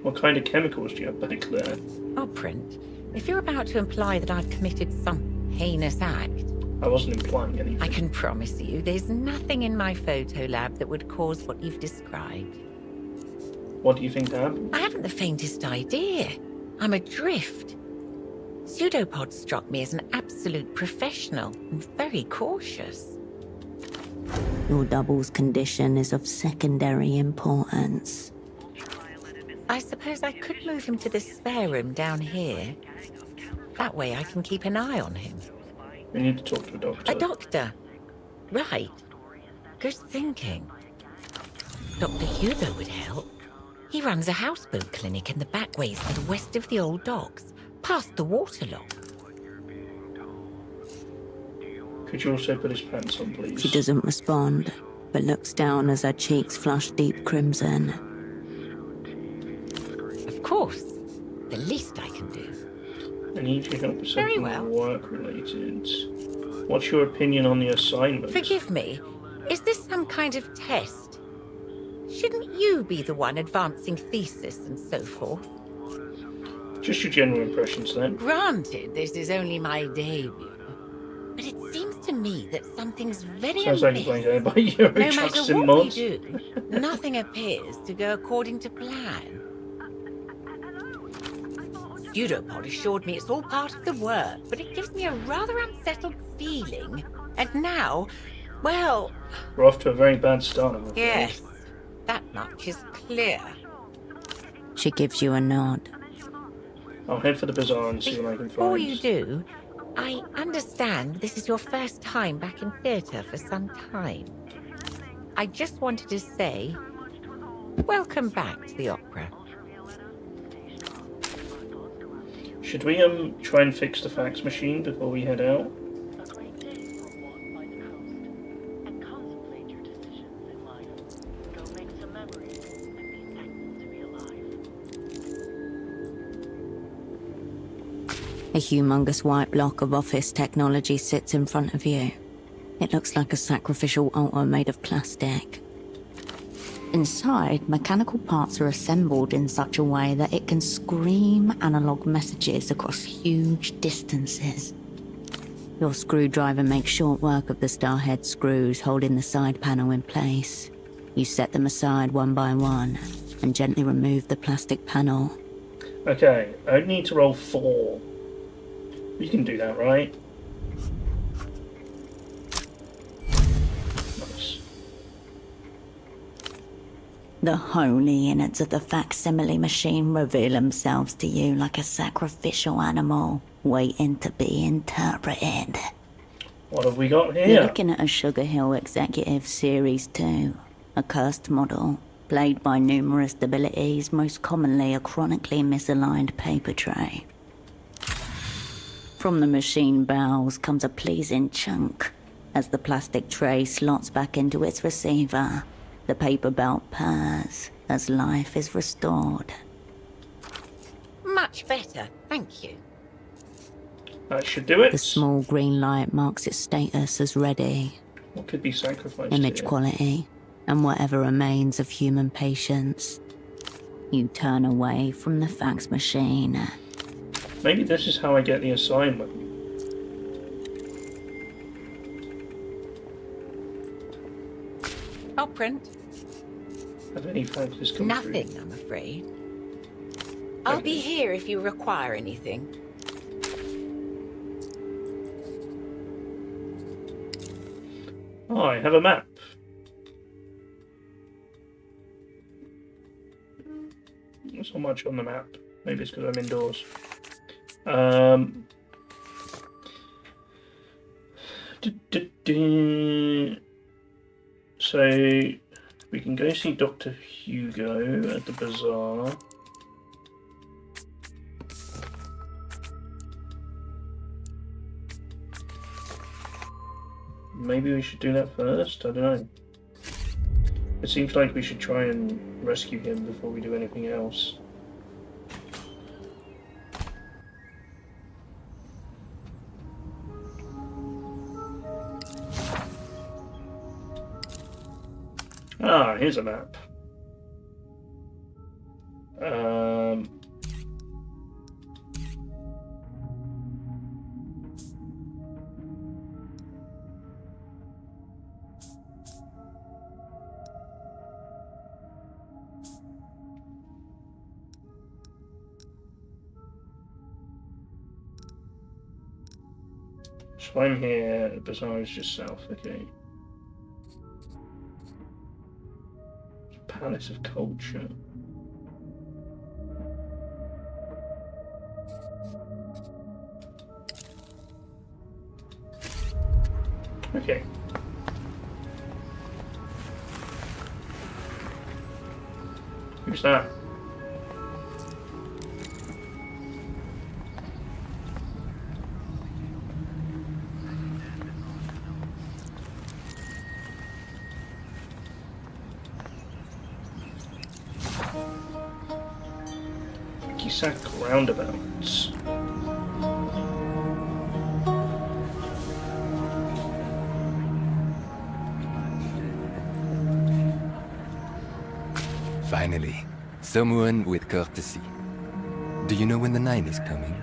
What kind of chemicals do you have back there? Operant, if you're about to imply that I've committed some heinous act, I wasn't implying anything. I can promise you there's nothing in my photo lab that would cause what you've described. What do you think happened? I haven't the faintest idea. I'm adrift. Pseudopod struck me as an absolute professional and very cautious. Your double's condition is of secondary importance. I suppose I could move him to the spare room down here. That way I can keep an eye on him. We need to talk to a doctor. A doctor? Right. Good thinking. Dr. Hugo would help. He runs a houseboat clinic in the backways to the west of the old docks, past the waterlock. Could you also put his pants on, please? She doesn't respond, but looks down as her cheeks flush deep crimson. Of course. The least I can do. I need your help with Very something well. work-related. What's your opinion on the assignment? Forgive me. Is this some kind of test? Shouldn't you be the one advancing thesis and so forth? Just your general impressions, then. Granted, this is only my debut. But it seems to me that something's very Sounds like amiss. you're playing by Euro No Trucks matter and what we mods. do, nothing appears to go according to plan. Pseudopod assured me it's all part of the work, but it gives me a rather unsettled feeling. And now, well, We're off to a very bad start, I'm afraid. yes, that much is clear. She gives you a nod. I'll head for the bazaar and see what I can Before find. you do, I understand this is your first time back in theatre for some time. I just wanted to say, welcome back to the opera. Should we try and fix the fax machine before we head out? A humongous white block of office technology sits in front of you. It looks like a sacrificial altar made of plastic. Inside, mechanical parts are assembled in such a way that it can scream analog messages across huge distances. Your screwdriver makes short work of the starhead screws holding the side panel in place. You set them aside one by one and gently remove the plastic panel. Okay, I need to roll 4. You can do that, right? Nice. The holy innards of the facsimile machine reveal themselves to you like a sacrificial animal waiting to be interpreted. What have we got You're here? looking at a Sugar Hill Executive Series 2, a cursed model, plagued by numerous debilities, most commonly a chronically misaligned paper tray. From the machine bowels comes a pleasing chunk. As the plastic tray slots back into its receiver, the paper belt purrs as life is restored. Much better, thank you. That should do it. The small green light marks its status as ready. What could be sacrificed Image here? quality, and whatever remains of human patience. You turn away from the fax machine. Maybe this is how I get the assignment. I'll print. Have any faxes come Nothing, through? I'm afraid. I'll be here if you require anything. Oh, I have a map. There's not much on the map. Maybe it's because I'm indoors. So we can go see Dr. Hugo at the bazaar. Maybe we should do that first? I don't know. It seems like we should try and rescue him before we do anything else. Ah, here's a map. So I'm here, the bazaar is just south, okay. Palace of Culture. Okay. Who's that? Kisak roundabouts. Finally, someone with courtesy. Do you know when the 9 is coming?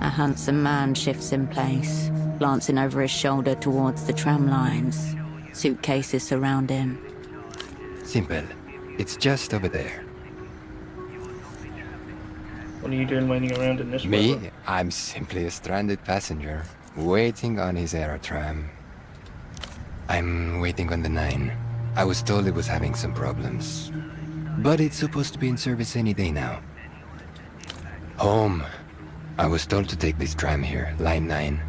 A handsome man shifts in place, glancing over his shoulder towards the tram lines. Suitcases surround him. Simple. It's just over there. What are you doing waiting around in this Me? weather? I'm simply a stranded passenger, waiting on his aerotram. I'm waiting on the 9. I was told it was having some problems. But it's supposed to be in service any day now. Home. I was told to take this tram here, line 9.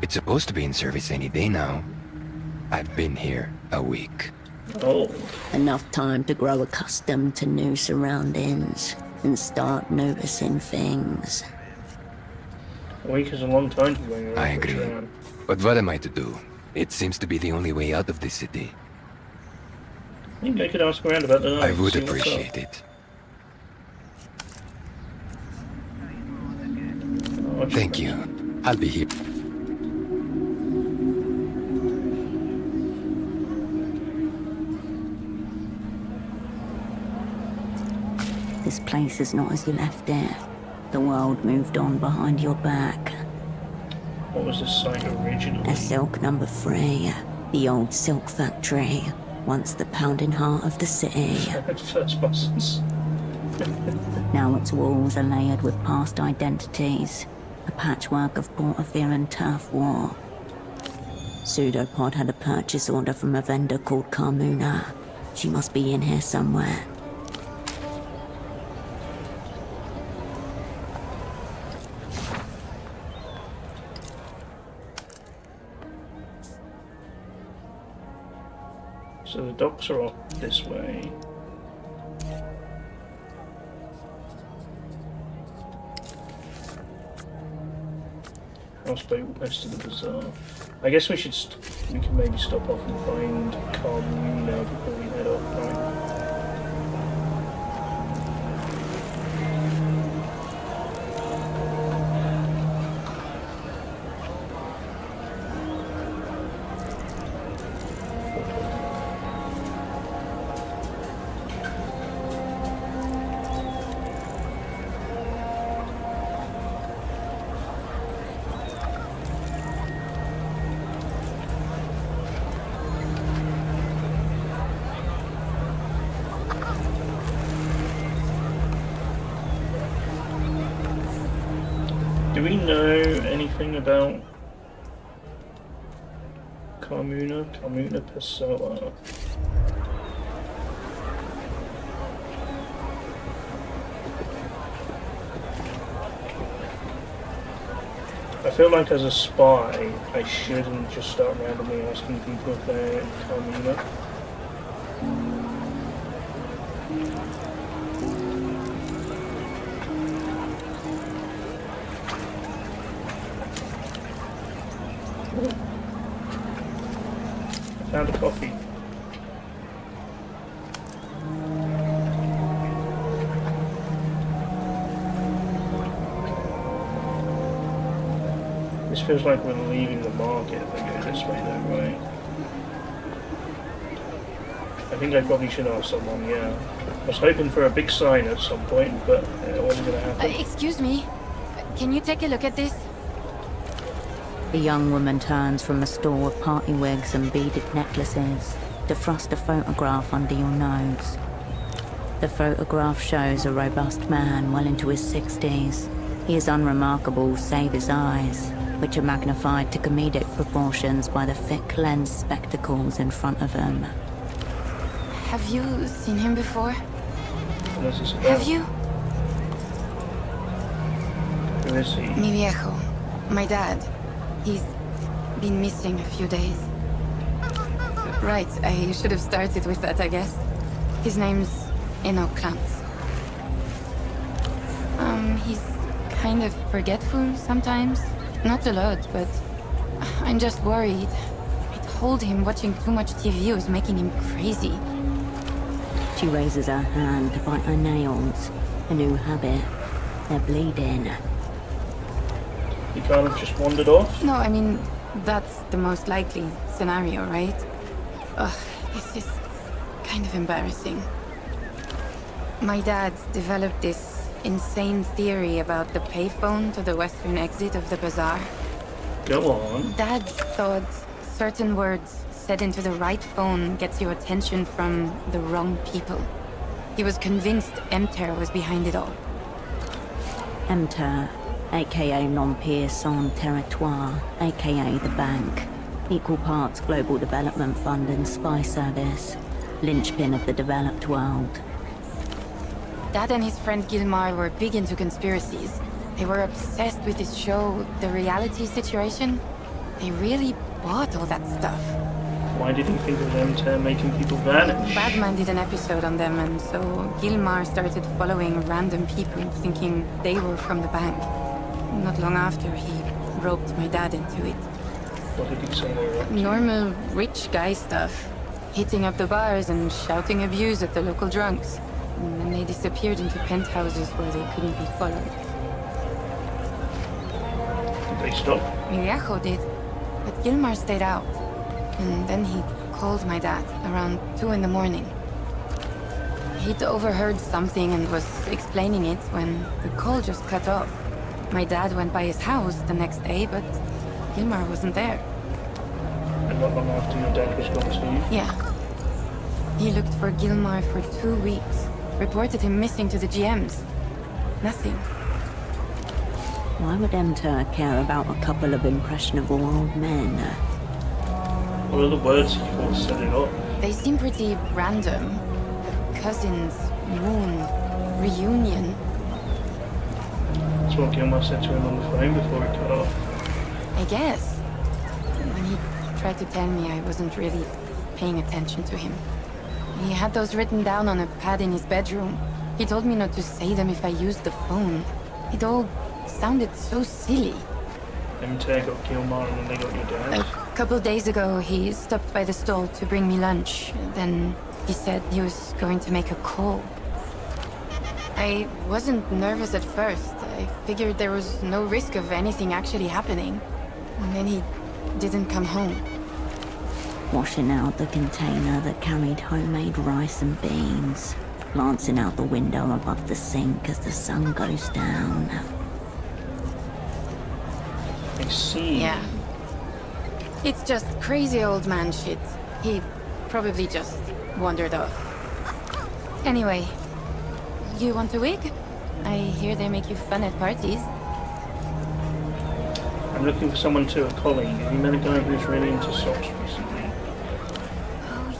It's supposed to be in service any day now. I've been here a week. Oh, Enough time to grow accustomed to new surroundings and start noticing things. a week is a long time to be going around. I for a agree. tram. But what am I to do? It seems to be the only way out of this city. I think I could ask around about the I night, would see what's up. appreciate it. Oh, Thank you. I'll be here. This place is not as you left it. The world moved on behind your back. What was this site originally? A silk number 3, the old silk factory, once the pounding heart of the city. First buses. Now its walls are layered with past identities, a patchwork of Portavir and turf war. Pseudopod had a purchase order from a vendor called Carmuna. She must be in here somewhere. So the docks are off this way. houseboat west of the bazaar. I guess we should. We can maybe stop off and find Carmina before we head off. Right? Do we know anything about Carmina Pessoa? I feel like as a spy, I shouldn't just start randomly asking people if they're Carmina. Found a coffee. This feels like we're leaving the market if I go this way though, right? I think I probably should ask someone, yeah. I was hoping for a big sign at some point, but it wasn't going to happen. Excuse me. Can you take a look at this? The young woman turns from a store of party wigs and beaded necklaces to thrust a photograph under your nose. The photograph shows a robust man well into his 60s. He is unremarkable save his eyes, which are magnified to comedic proportions by the thick lens spectacles in front of him. Have you seen him before? What is this about? Have you? Who is he? Mi viejo. My dad. He's been missing a few days. Right, I should have started with that, I guess. His name's Eno Krantz. He's kind of forgetful sometimes. Not a lot, but I'm just worried. I told him watching too much TV was making him crazy. She raises her hand to bite her nails. A new habit. They're bleeding. He kind of just wandered off? No, I mean, that's the most likely scenario, right? Ugh, this is kind of embarrassing. My dad developed this insane theory about the payphone to the western exit of the bazaar. Go on. Dad thought certain words said into the right phone gets your attention from the wrong people. He was convinced Emter was behind it all. Emter, aka Non-Peer Sans Territoire, aka the Bank. Equal parts Global Development Fund and spy service. Linchpin of the developed world. Dad and his friend Gilmar were big into conspiracies. They were obsessed with this show, The Reality Situation. They really bought all that stuff. Why did he think of them to making people vanish? Badman did an episode on them, and so Gilmar started following random people, thinking they were from the bank. Not long after, he roped my dad into it. What did he say they were up to? Normal rich guy stuff. Hitting up the bars and shouting abuse at the local drunks. And then they disappeared into penthouses where they couldn't be followed. Did they stop? Miriajo did, but Gilmar stayed out. And then he called my dad around 2 in the morning. He'd overheard something and was explaining it when the call just cut off. My dad went by his house the next day, but Gilmar wasn't there. And not long after your dad was gone too? Yeah. He looked for Gilmar for 2 weeks. Reported him missing to the GMs. Nothing. Why would Emter care about a couple of impressionable old men? What are the words he thought set it off? They seem pretty random. Cousins, moon, reunion. That's what Gilmar said to him on the phone before it cut off. I guess. When he tried to tell me I wasn't really paying attention to him. He had those written down on a pad in his bedroom. He told me not to say them if I used the phone. It all sounded so silly. Enter got Gilmar and then they got your dad. A couple days ago, he stopped by the stall to bring me lunch. Then he said he was going to make a call. I wasn't nervous at first. I figured there was no risk of anything actually happening. And then he didn't come home. Washing out the container that carried homemade rice and beans. Glancing out the window above the sink as the sun goes down. I see. Yeah. It's just crazy old man shit. He probably just wandered off. Anyway, you want a wig? I hear they make you fun at parties. I'm looking for someone to a colleague. Have you met a guy who's really into socks recently? Oh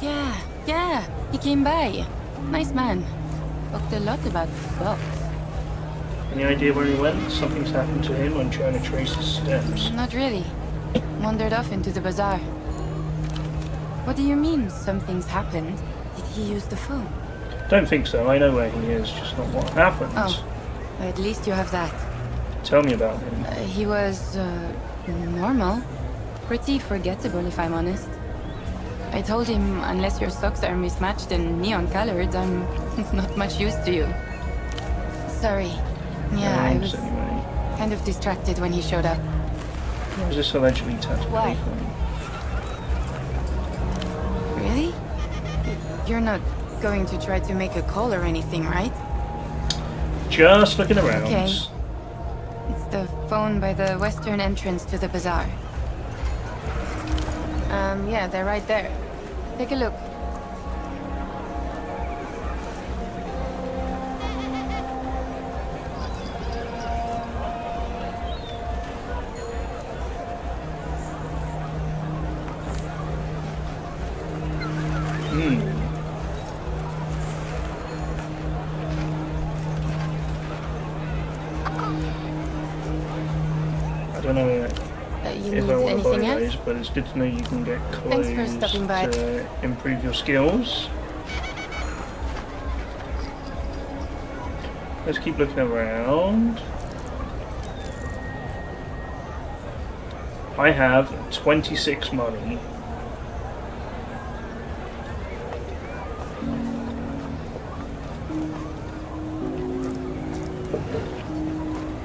yeah. He came by. Nice man. Talked a lot about socks. Any idea where he went? Something's happened to him. I'm trying to trace his steps. Not really. Wandered off into the bazaar. What do you mean, something's happened? Did he use the phone? Don't think so. I know where he is, just not what happened. Oh, at least you have that. Tell me about him. He was, normal. Pretty forgettable, if I'm honest. I told him, unless your socks are mismatched and neon-colored, I'm not much use to you. Sorry. Yeah, I was Anyway. kind of distracted when he showed up. Why is this allegedly tattooed? Why? Really? You're not going to try to make a call or anything, right? Just looking around. Okay. It's the phone by the western entrance to the bazaar. Yeah, they're right there. Take a look. I don't know You if need I want to buy anything else? those, but it's good to know you can get Thanks clothes for stopping by. to improve your skills. Let's keep looking around. I have 26 money.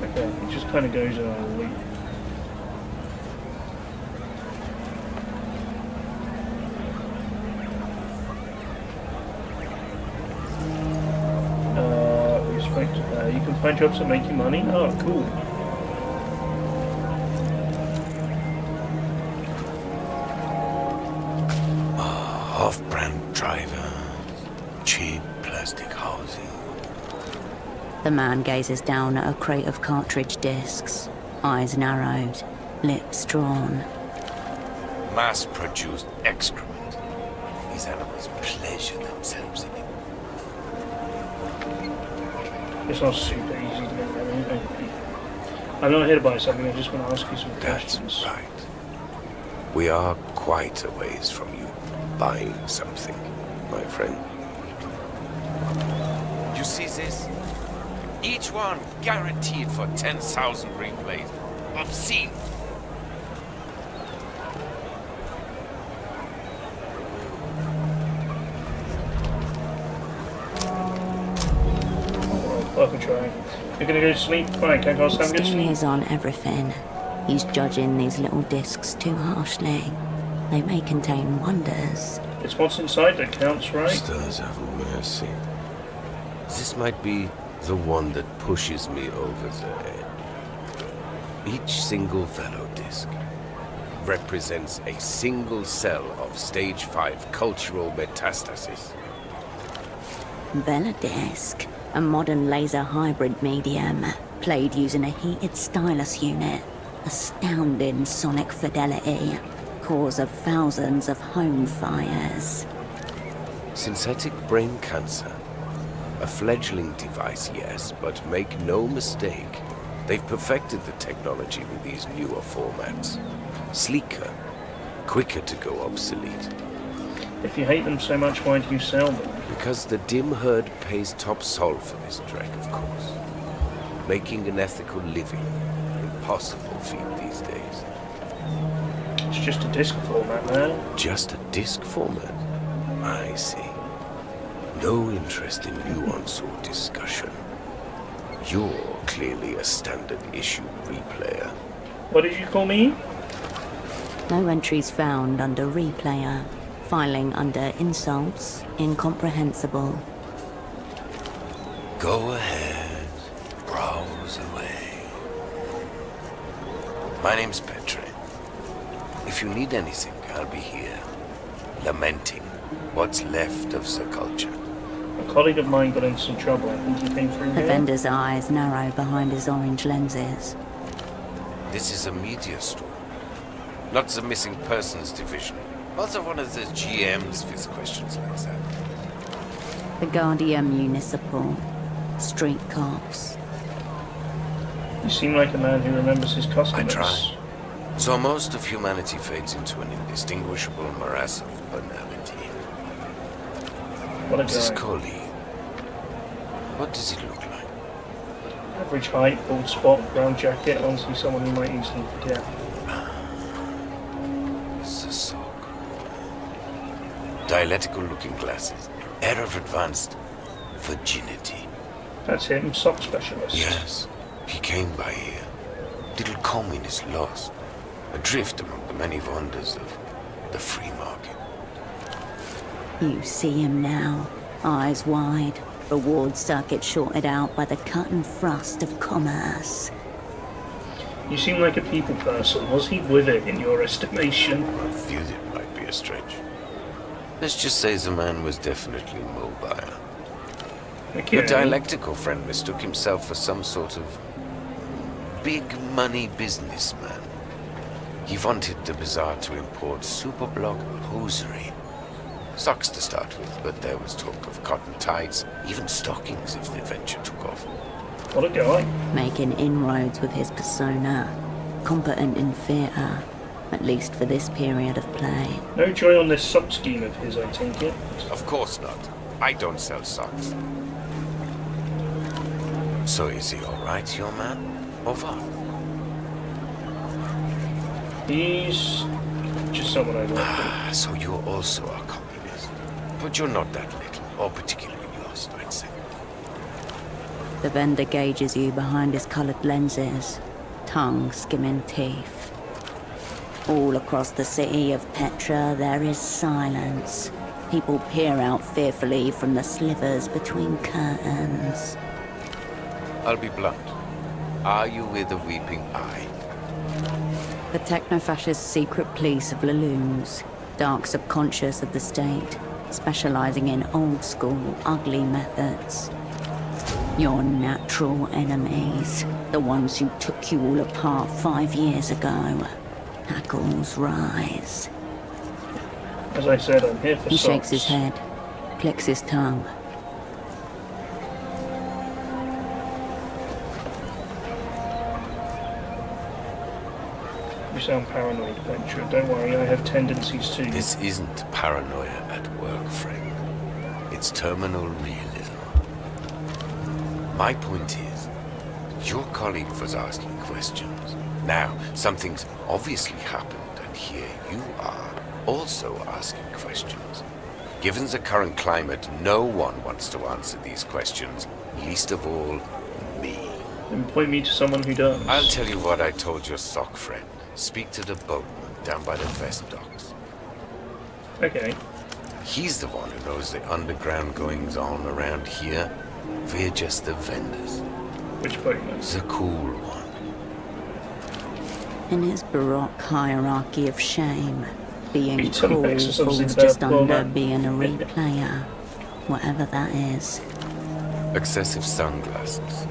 Okay, it just kind of goes in a loop. You can find jobs that make you money. Oh, cool. Off-brand driver, cheap plastic housing. The man gazes down at a crate of cartridge discs, eyes narrowed, lips drawn. Mass-produced excrement. These animals pleasure themselves in it. It's not super easy to make money. I'm not here to buy something, I just want to ask you some That's questions. right. We are quite a ways from you buying something, my friend. You see this? Each one guaranteed for 10,000 replays. Obscene. Worth a try. You're gonna go to sleep? Fine, can't cost have a good Still sleep. is on everything. He's judging these little discs too harshly. They may contain wonders. It's what's inside that counts, right? Stars have mercy. This might be the one that pushes me over the edge. Each single fellow disc represents a single cell of stage 5 cultural metastasis. Veladisc, a modern laser hybrid medium, played using a heated stylus unit. Astounding sonic fidelity, cause of thousands of home fires. Synthetic brain cancer. A fledgling device, yes, but make no mistake, they've perfected the technology with these newer formats. Sleeker, quicker to go obsolete. If you hate them so much, why do you sell them? Because the dim herd pays top sol for this dreck, of course. Making an ethical living, impossible feat these days. It's just a disc format, man. Just a disc format? I see. No interest in nuance or discussion. You're clearly a standard issue replayer. What did you call me? No entries found under replayer. Filing under insults, incomprehensible. Go ahead. Browse away. My name's Petre. If you need anything, I'll be here. Lamenting what's left of the culture. A colleague of mine got into some trouble. I think he came through The here. vendor's eyes narrow behind his orange lenses. This is a media store, not the missing persons division. Also one of the GMs with questions like that. The Guardian Municipal. Street cops. You seem like a man who remembers his I customers. try. So most of humanity fades into an indistinguishable morass of banality. What a This guy. colleague, what does he look like? Average height, bald spot, brown jacket. Honestly, someone you might easily forget. It's a sock. Dialectical looking glasses. Air of advanced virginity. That's him, sock specialist. Yes, he came by here. Little communist lost. Adrift among the many wonders of the free market. You see him now, eyes wide, reward circuit shorted out by the cut and thrust of commerce. You seem like a people person. Was he with it in your estimation? I viewed it might be a stretch. Let's just say the man was definitely mobile. Okay. Your dialectical friend mistook himself for some sort of big money businessman. He wanted the bazaar to import superblock hosiery. Socks to start with, but there was talk of cotton tights, even stockings if the venture took off. What a guy. Making inroads with his persona. Competent in theatre, at least for this period of play. No joy on this sock scheme of his, I take it. Of course not. I don't sell socks. So is he alright, your man? Or what? He's just someone I work with. Ah, so you're also a communist. But you're not that little, or particularly lost, I'd say. The vendor gauges you behind his coloured lenses, tongue skimming teeth. All across the city of Petra there is silence. People peer out fearfully from the slivers between curtains. I'll be blunt. Are you with a weeping eye? The techno-fascist secret police of Laloons, dark subconscious of the state, specializing in old-school, ugly methods. Your natural enemies, the ones who took you all apart 5 years ago. Hackles rise. As I said, I'm here for He socks. shakes his head, clicks his tongue. You sound paranoid, Venture. Don't worry, I have tendencies too. This isn't paranoia at work, friend. It's terminal realism. My point is, your colleague was asking questions. Now, something's obviously happened, and here you are, also asking questions. Given the current climate, no one wants to answer these questions, least of all, me. Then point me to someone who does. I'll tell you what I told your sock friend. Speak to the boatman down by the vest docks. Okay. He's the one who knows the underground goings-on around here. We're just the vendors. Which boatman? The cool one. In his baroque hierarchy of shame, being Beat some cool exorcisms falls into just that poor under man. being a replayer, whatever that is. Excessive sunglasses.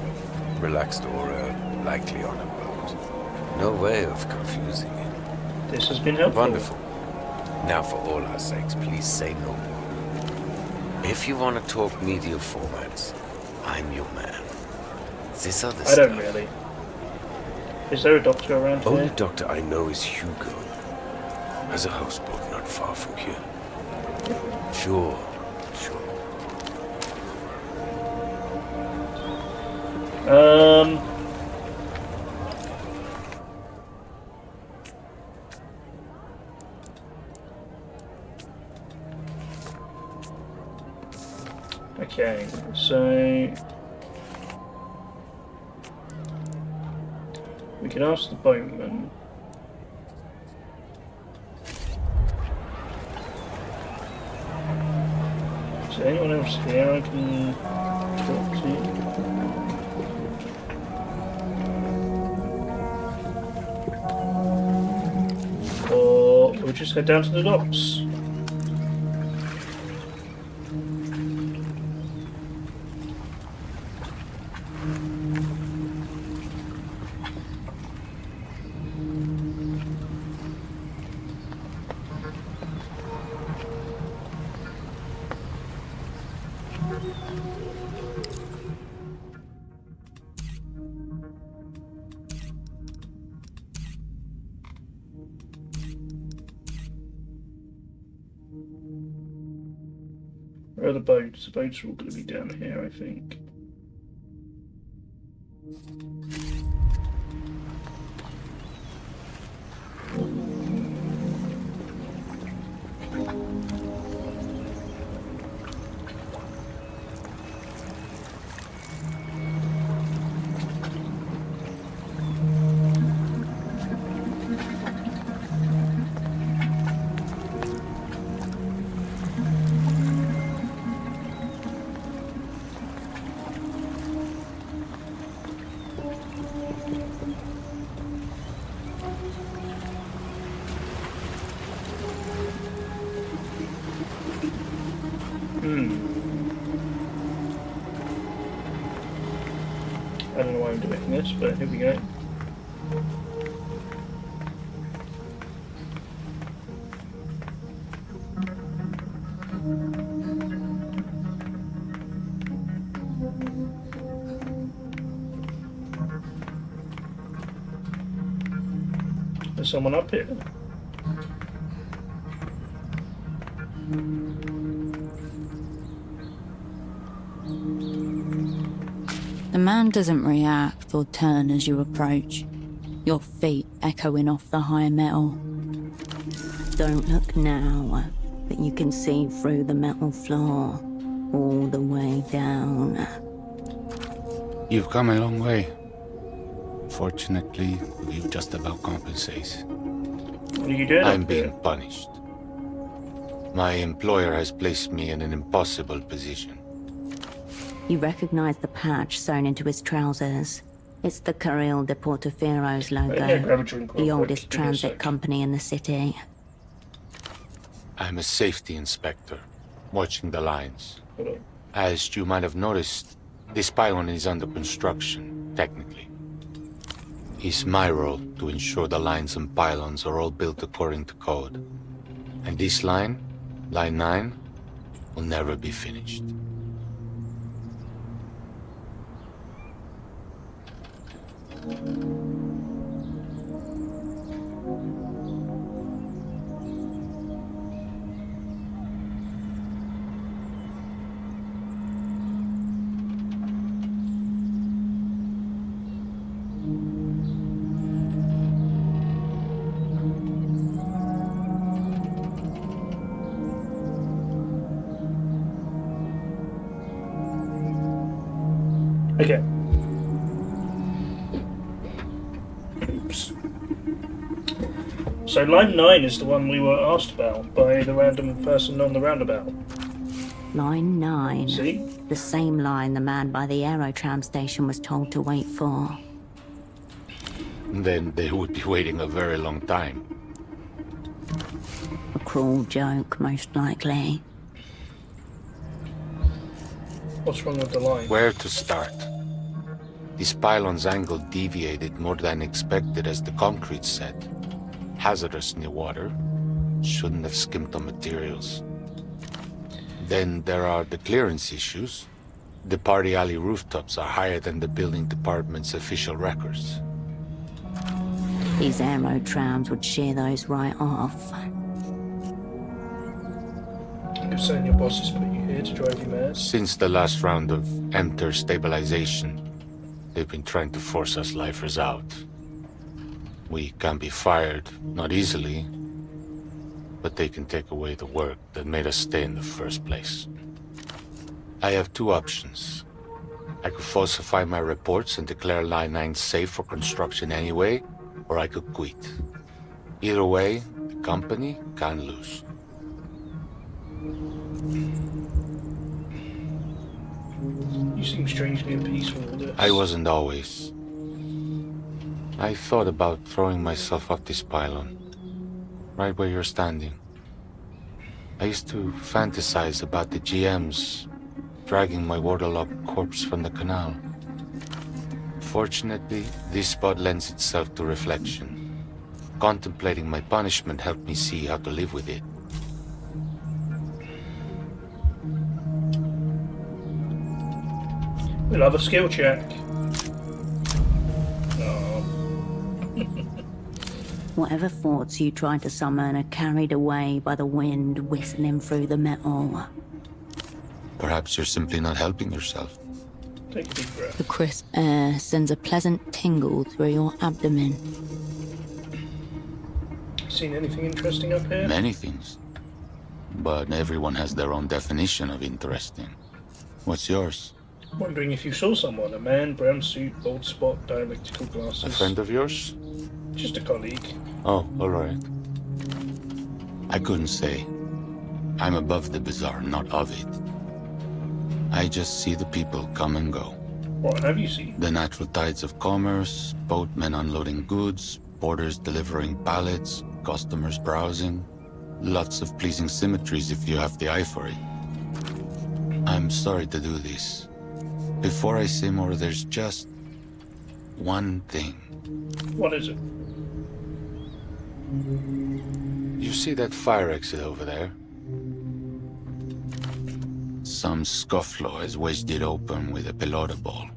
Relaxed aura, likely on a boat. No way of confusing him. This has been helpful. Wonderful. Now for all our sakes, please say no more. If you want to talk media formats, I'm your man. This other I stuff... don't really. Is there a doctor around Only here? doctor I know is Hugo. Has a houseboat not far from here. Sure. Okay, so we could ask the boatman. Is there anyone else here I can talk to? Or we'll just head down to the docks. Where are the boats? The boats are all going to be down here, I think. I don't know why I'm doing this, but here we go. There's someone up here. The man doesn't react or turn as you approach, your feet echoing off the high metal. Don't look now, but you can see through the metal floor, all the way down. You've come a long way. Fortunately, we've just about compensated. What are you doing? I'm being punished. My employer has placed me in an impossible position. You recognize the patch sewn into his trousers. It's the Carril de Portofiero's logo, the oldest transit company in the city. I'm a safety inspector, watching the lines. As you might have noticed, this pylon is under construction, technically. It's my role to ensure the lines and pylons are all built according to code. And this line, Line 9, will never be finished. Okay. Oops. So line 9 is the one we were asked about by the random person on the roundabout. Line 9. See? The same line the man by the aerotram station was told to wait for. Then they would be waiting a very long time. A cruel joke, most likely. What's wrong with the line? Where to start? This pylon's angle deviated more than expected as the concrete set. Hazardous near water. Shouldn't have skimped on materials. Then there are the clearance issues. The party alley rooftops are higher than the building department's official records. These aerotrams would shear those right off. You're saying your boss has put you here to drive you mad? Since the last round of enter stabilization, they've been trying to force us lifers out. We can't be fired, not easily, but they can take away the work that made us stay in the first place. I have two options. I could falsify my reports and declare Line 9 safe for construction anyway, or I could quit. Either way, the company can lose. You seem strangely at peace with all this. I wasn't always. I thought about throwing myself off this pylon, right where you're standing. I used to fantasize about the GMs dragging my waterlogged corpse from the canal. Fortunately, this spot lends itself to reflection. Contemplating my punishment helped me see how to live with it. We'll have a skill check. Oh. Whatever thoughts you tried to summon are carried away by the wind whistling through the metal. Perhaps you're simply not helping yourself. Take a deep breath. The crisp air sends a pleasant tingle through your abdomen. Seen anything interesting up here? Many things. But everyone has their own definition of interesting. What's yours? Wondering if you saw someone. A man, brown suit, bald spot, dialectical glasses. A friend of yours? Just a colleague. Oh, alright. I couldn't say. I'm above the bizarre, not of it. I just see the people come and go. What have you seen? The natural tides of commerce, boatmen unloading goods, porters delivering pallets, customers browsing. Lots of pleasing symmetries if you have the eye for it. I'm sorry to do this. Before I say more, there's just one thing. What is it? You see that fire exit over there? Some scufflaw has wedged it open with a pelota ball.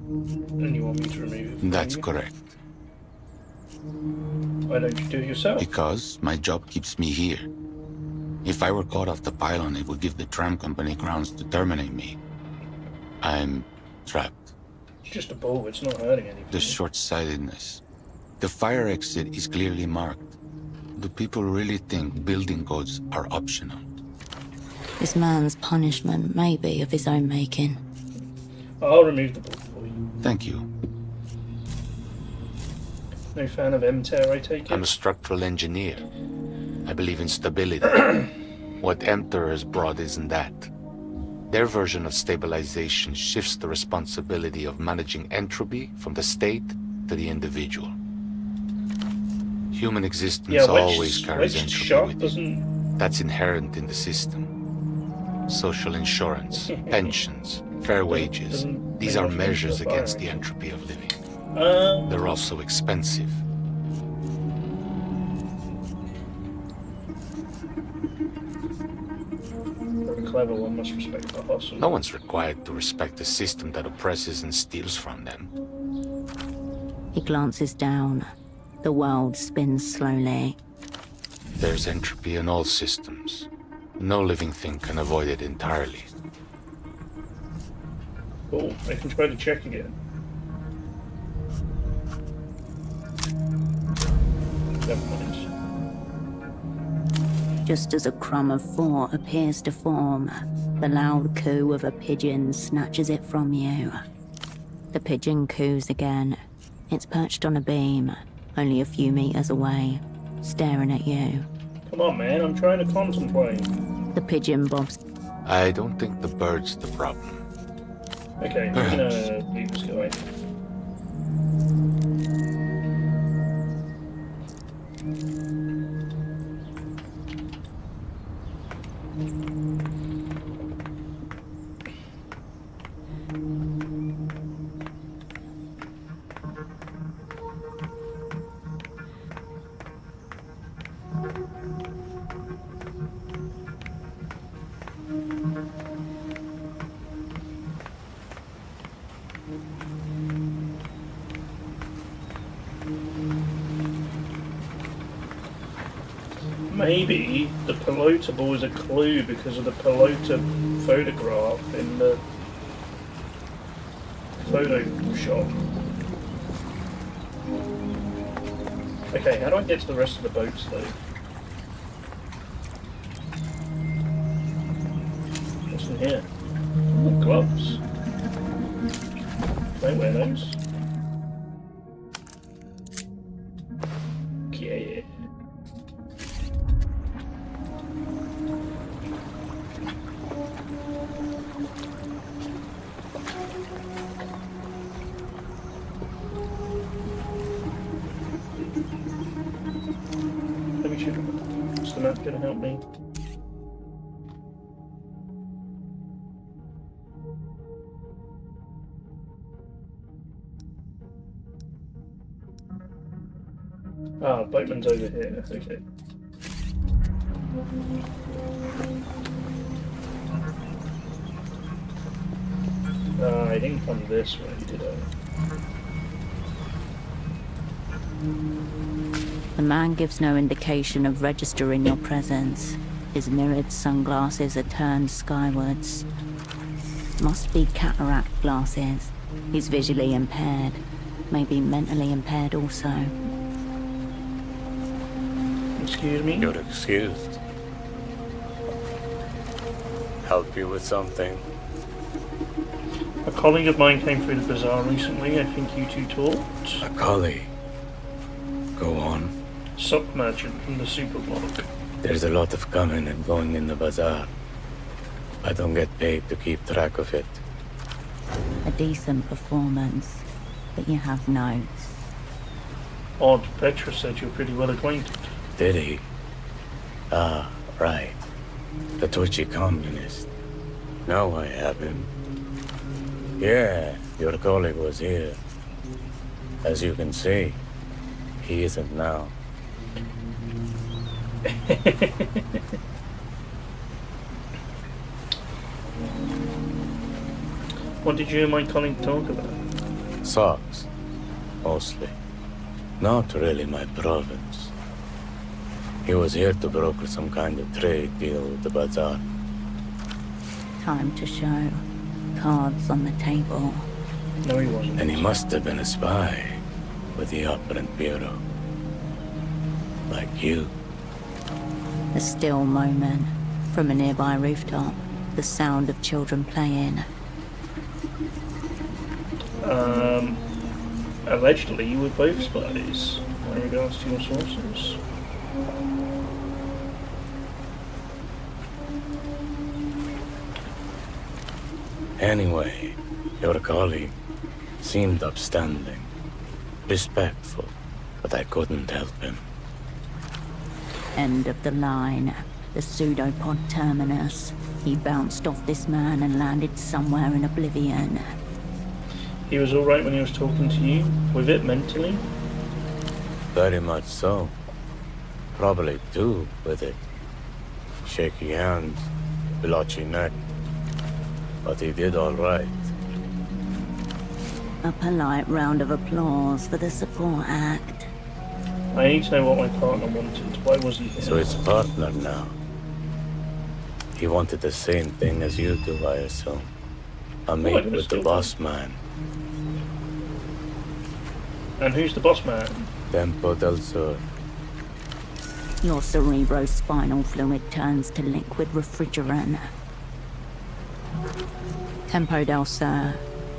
And you want me to remove it? That's correct. Why don't you do it yourself? Because my job keeps me here. If I were caught off the pylon, it would give the tram company grounds to terminate me. I'm trapped. It's just a ball, it's not hurting anything. The short-sightedness. The fire exit is clearly marked. Do people really think building codes are optional? This man's punishment may be of his own making. I'll remove the ball for you. Thank you. No fan of M-Tear, I take it? I'm a structural engineer. I believe in stability. What M-Tear has brought isn't that. Their version of stabilization shifts the responsibility of managing entropy from the state to the individual. Human existence always carries entropy with it. That's inherent in the system. Social insurance, pensions, fair wages. These are measures against the entropy of living. They're also expensive. A clever one must respect the hustle. No one's required to respect a system that oppresses and steals from them. He glances down. The world spins slowly. There's entropy in all systems. No living thing can avoid it entirely. Cool, I can try to check again. Never mind. Just as a crumb of thought appears to form, the loud coo of a pigeon snatches it from you. The pigeon coos again. It's perched on a beam, only a few meters away, staring at you. Come on, man, I'm trying to contemplate. The pigeon bobs. I don't think the bird's the problem. Okay, I'm gonna leave this guy. Maybe the pelota ball is a clue because of the pelota photograph in the photo shop. Okay, how do I get to the rest of the boats though? Let's here? Oh, gloves. Can I wear those? Yeah. Let me check. Is the map going to help me? Ah, boatman's over here. Okay. I didn't come this way, did I? The man gives no indication of registering your presence. His mirrored sunglasses are turned skywards. Must be cataract glasses. He's visually impaired. Maybe mentally impaired also. Excuse me? You're excused. Help you with something? A colleague of mine came through the bazaar recently. I think you two talked. A colleague. Go on. Sock merchant from the superblock. There's a lot of coming and going in the bazaar. I don't get paid to keep track of it. A decent performance, but you have notes. Odd, Petra said you're pretty well acquainted. Did he? Ah, right. The twitchy communist. Now I have him. Yeah, your colleague was here. As you can see, he isn't now. What did you and my colleague talk about? Socks, mostly. Not really my province. He was here to broker some kind of trade deal with the bazaar. Time to show. Cards on the table. No, he wasn't. And he must have been a spy with the Operant Bureau. Like you. A still moment. From a nearby rooftop, the sound of children playing. Allegedly you were both spies, in regards to your sources. Anyway, your colleague seemed upstanding, respectful, but I couldn't help him. End of the line. The pseudopod terminus. He bounced off this man and landed somewhere in oblivion. He was alright when he was talking to you? With it mentally? Very much so. Probably too, with it. Shaky hands, blotchy neck. But he did all right. A polite round of applause for the support act. I need to know what my partner wanted. Why was he here? So it's partner now. He wanted the same thing as you do, I assume. A mate with the boss man. And who's the boss man? Tempo del Sur. Your cerebrospinal fluid turns to liquid refrigerant. Tempo del Sur,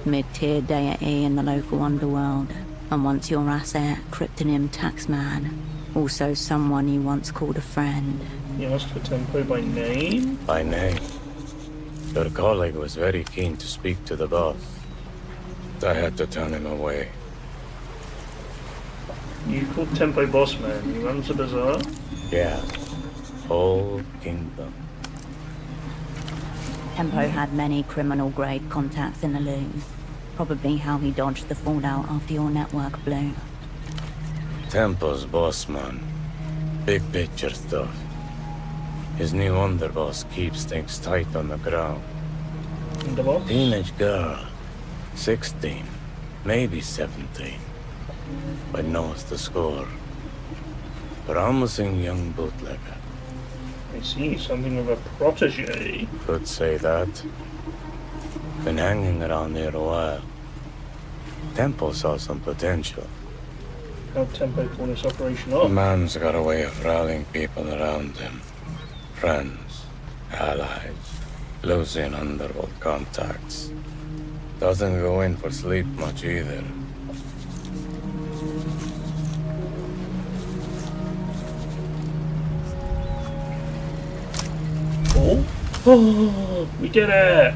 mid-tier deity in the local underworld. And once your asset, cryptonym Taxman. Also someone you once called a friend. You asked for Tempo by name? By name. Your colleague was very keen to speak to the boss. I had to turn him away. You called Tempo boss man. He runs a bazaar? Yeah. Whole kingdom. Tempo had many criminal-grade contacts in the loop. Probably how he dodged the fallout after your network blew. Tempo's boss man. Big picture stuff. His new underboss keeps things tight on the ground. Underboss? Teenage girl. 16. Maybe 17. But knows the score. Promising young bootlegger. I see, something of a protege. Could say that. Been hanging around here a while. Tempo saw some potential. How'd Tempo pull this operation off? Man's got a way of rallying people around him. Friends, allies, Losing underworld contacts. Doesn't go in for sleep much either. Oh! Oh! We did it!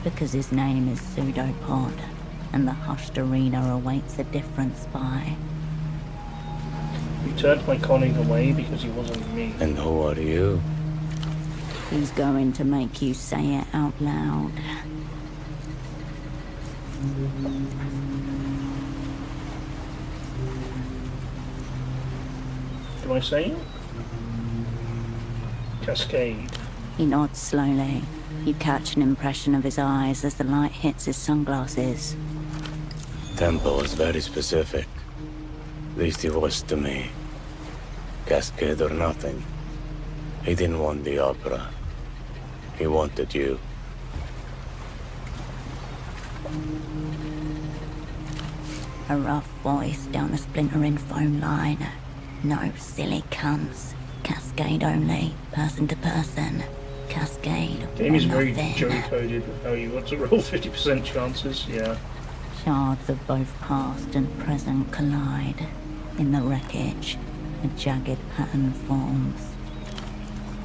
Because his name is Pseudopod, and the hushed arena awaits a different spy. You turned my colleague away because he wasn't me. And who are you? He's going to make you say it out loud. Do I say it? Cascade. He nods slowly. You catch an impression of his eyes as the light hits his sunglasses. Tempo was very specific. At least he was to me. Cascade or nothing. He didn't want the opera. He wanted you. A rough voice down the splintering phone line. No silly cunts. Cascade only, person to person. Cascade. Game is or very nothing. Joey-coded with how you want to roll 50% chances, yeah. Shards of both past and present collide. In the wreckage, a jagged pattern forms.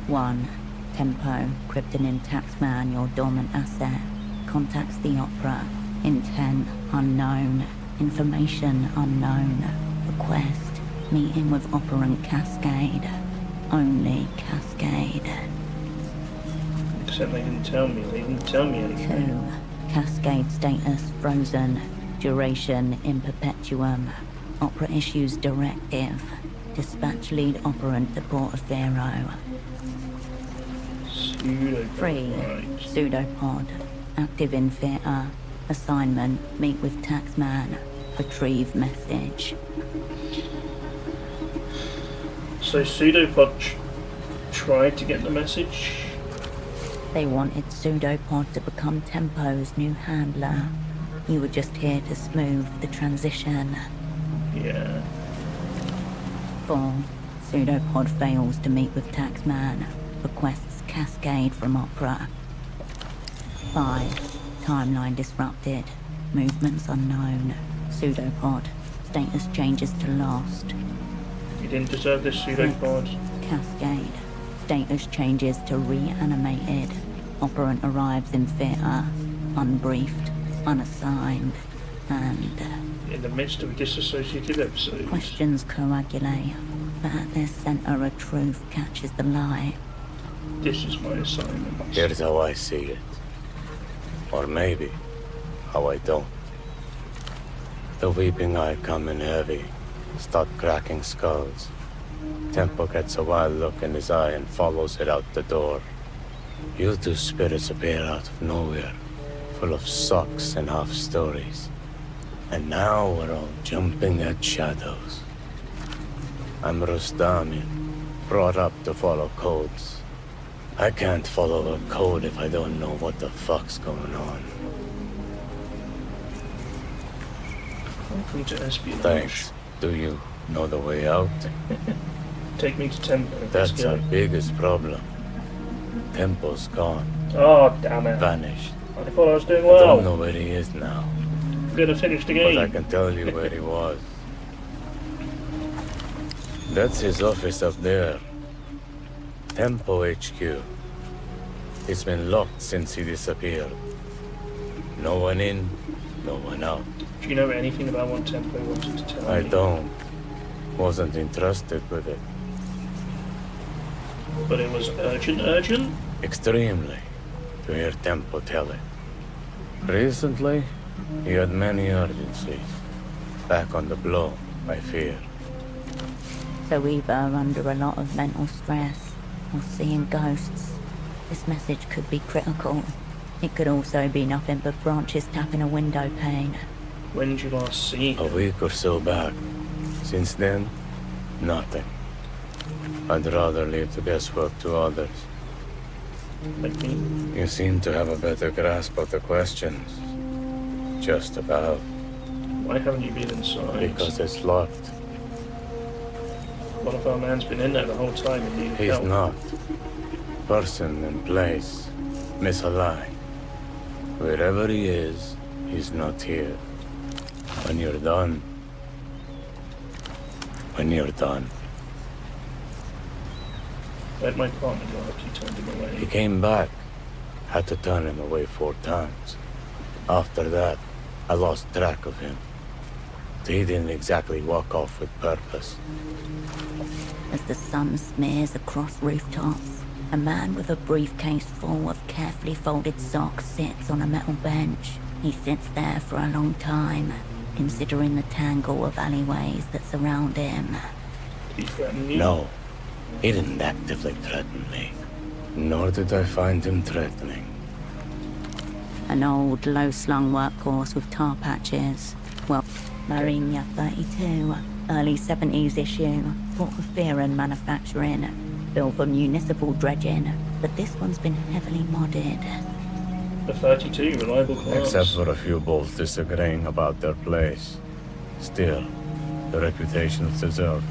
1. Tempo, Kryptonim taxman, your dormant asset. Contacts the opera. Intent, unknown. Information, unknown. Request, meeting with operant Cascade. Only Cascade. Except they didn't tell me. They didn't tell me anything. 2. Cascade status frozen. Duration in perpetuum. Opera issues directive. Dispatch lead operant to Portaferro. Pseudopod. 3. Right. Pseudopod. Active in theatre. Assignment, meet with taxman. Retrieve message. So Pseudopod tried to get the message? They wanted Pseudopod to become Tempo's new handler. You were just here to smooth the transition. Yeah. 4. Pseudopod fails to meet with taxman. Requests Cascade from Opera. 5. Timeline disrupted. Movements unknown. Pseudopod. Status changes to lost. You didn't deserve this Pseudopod. 6. Cascade. Status changes to reanimated. Operant arrives in theatre. Unbriefed. Unassigned. And... In the midst of a disassociated episode. questions coagulate. But at their centre a truth catches the light. This is my assignment. Here's how I see it. Or maybe, how I don't. The weeping eye come in heavy, start cracking skulls. Tempo gets a wild look in his eye and follows it out the door. You two spirits appear out of nowhere, full of socks and half stories. And now we're all jumping at shadows. I'm Rustamin, brought up to follow codes. I can't follow a code if I don't know what the fuck's going on. Welcome to espionage. Thanks. Do you know the way out? Take me to Tempo. That's our biggest problem. Tempo's gone. Oh, damn it. Vanished. I thought I was doing I well. don't know where he is now. I'm gonna finish the But I game. can tell you where he was. That's his office up there. Tempo HQ. It's been locked since he disappeared. No one in, no one out. Do you know anything about what Tempo wanted to tell I me? don't. Wasn't entrusted with it. But it was urgent? Extremely, to hear Tempo tell it. Recently, he had many urgencies. Back on the blow, I fear. So either under a lot of mental stress or seeing ghosts. This message could be critical. It could also be nothing but branches tapping a window pane. When did you last see A him? week or so back. Since then, nothing. I'd rather leave the guesswork to others. Like me? You seem to have a better grasp of the questions. Just about. Why haven't you been inside? Because it's locked. What if our man's been in there the whole time and needed He's help? not. Person and place. misaligned. Wherever he is, he's not here. When you're done. When you're done. Where'd my partner go after you turned him away? He came back. Had to turn him away 4 times. After that, I lost track of him. He didn't exactly walk off with purpose. As the sun smears across rooftops, a man with a briefcase full of carefully folded socks sits on a metal bench. He sits there for a long time, considering the tangle of alleyways that surround him. Did he threaten you? No, he didn't actively threaten me. Nor did I find him threatening. An old, low-slung workhorse with tar patches. Well, Marinia 32, early 70s issue, bought for fear and manufacturing, built for municipal dredging, but this one's been heavily modded. The 32, reliable class. Except for a few bulls disagreeing about their place. Still, the reputation's deserved.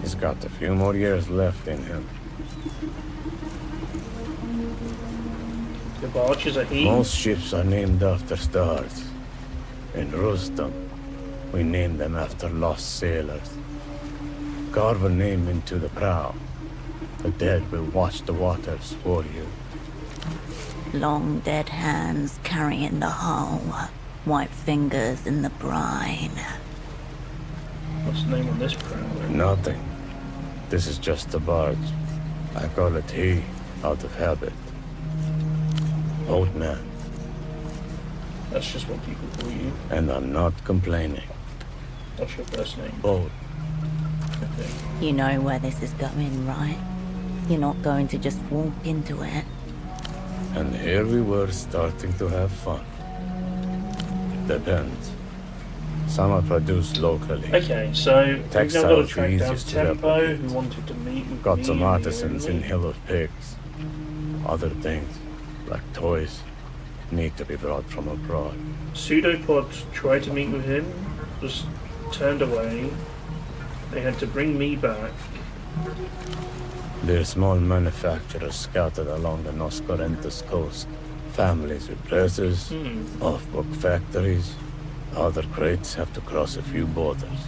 He's got a few more years left in him. The barges are heat. Most ships are named after stars. In Rustam, we named them after lost sailors. Carve a name into the prow. The dead will watch the waters for you. Long dead hands carrying the hull, white fingers in the brine. What's the name on this prowler? Nothing. This is just a barge. I call it he, out of habit. Old man. That's just what people call you. And I'm not complaining. What's your first name? Both. Okay. You know where this is going, right? You're not going to just walk into it. And here we were starting to have fun. Depends. Some are produced locally. Okay, so we've now got to Textiles track the down easiest to Tempo, replicate. who wanted to meet with Got me some the artisans in area. Hill of Pigs. Other things, like toys, need to be brought from abroad. Pseudopod tried to meet with him, was turned away. They had to bring me back. There are small manufacturers scattered along the Nos Corrientes coast. Families with presses, off-book factories. Other crates have to cross a few borders.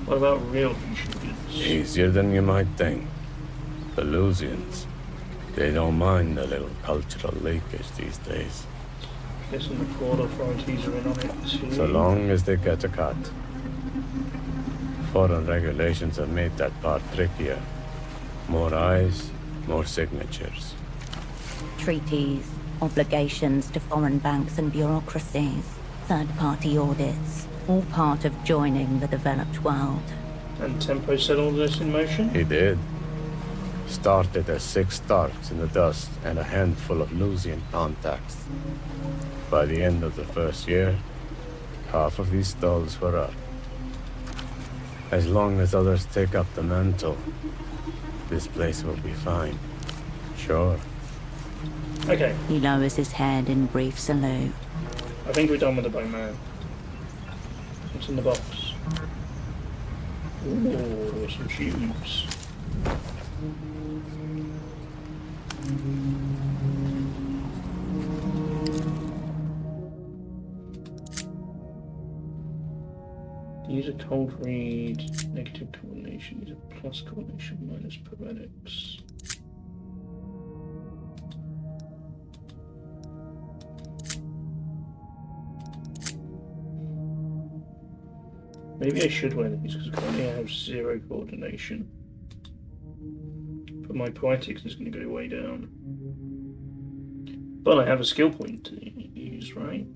What about real Lucian goods? Easier than you might think. The Lusians, they don't mind a little cultural leakage these days. Guessing the port authorities are in on it too. So long as they get a cut. Foreign regulations have made that part trickier. More eyes, more signatures. Treaties, obligations to foreign banks and bureaucracies, third-party audits, all part of joining the developed world. And Tempo set all this in motion? He did. Started as 6 starts in the dust and a handful of Lusian contacts. By the end of the first year, half of these stalls were up. As long as others take up the mantle, this place will be fine. Sure. Okay, He lowers his head in brief salute. I think we're done with the bowman. What's in the box? Ooh, some shoes. Use a cold read, negative coordination, use a plus coordination, minus paramedics. Maybe I should wear these because currently I have 0 coordination. But my poetics is going to go way down. But I have a skill point to use, right?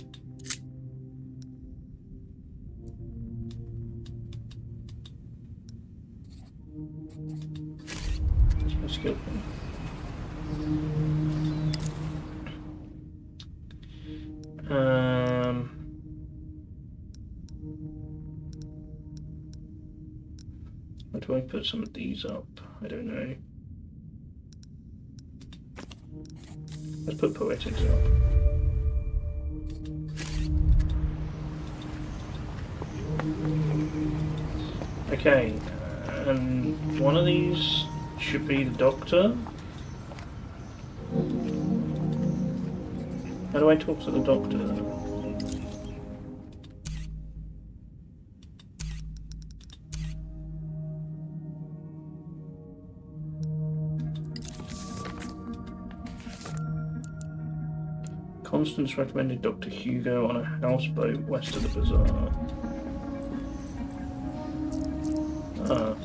That's my skill point. How do I put some of these up? I don't know. Let's put poetics up. Okay, and one of these should be the doctor. How do I talk to the doctor? Constance recommended Dr. Hugo on a houseboat west of the bazaar. Ah.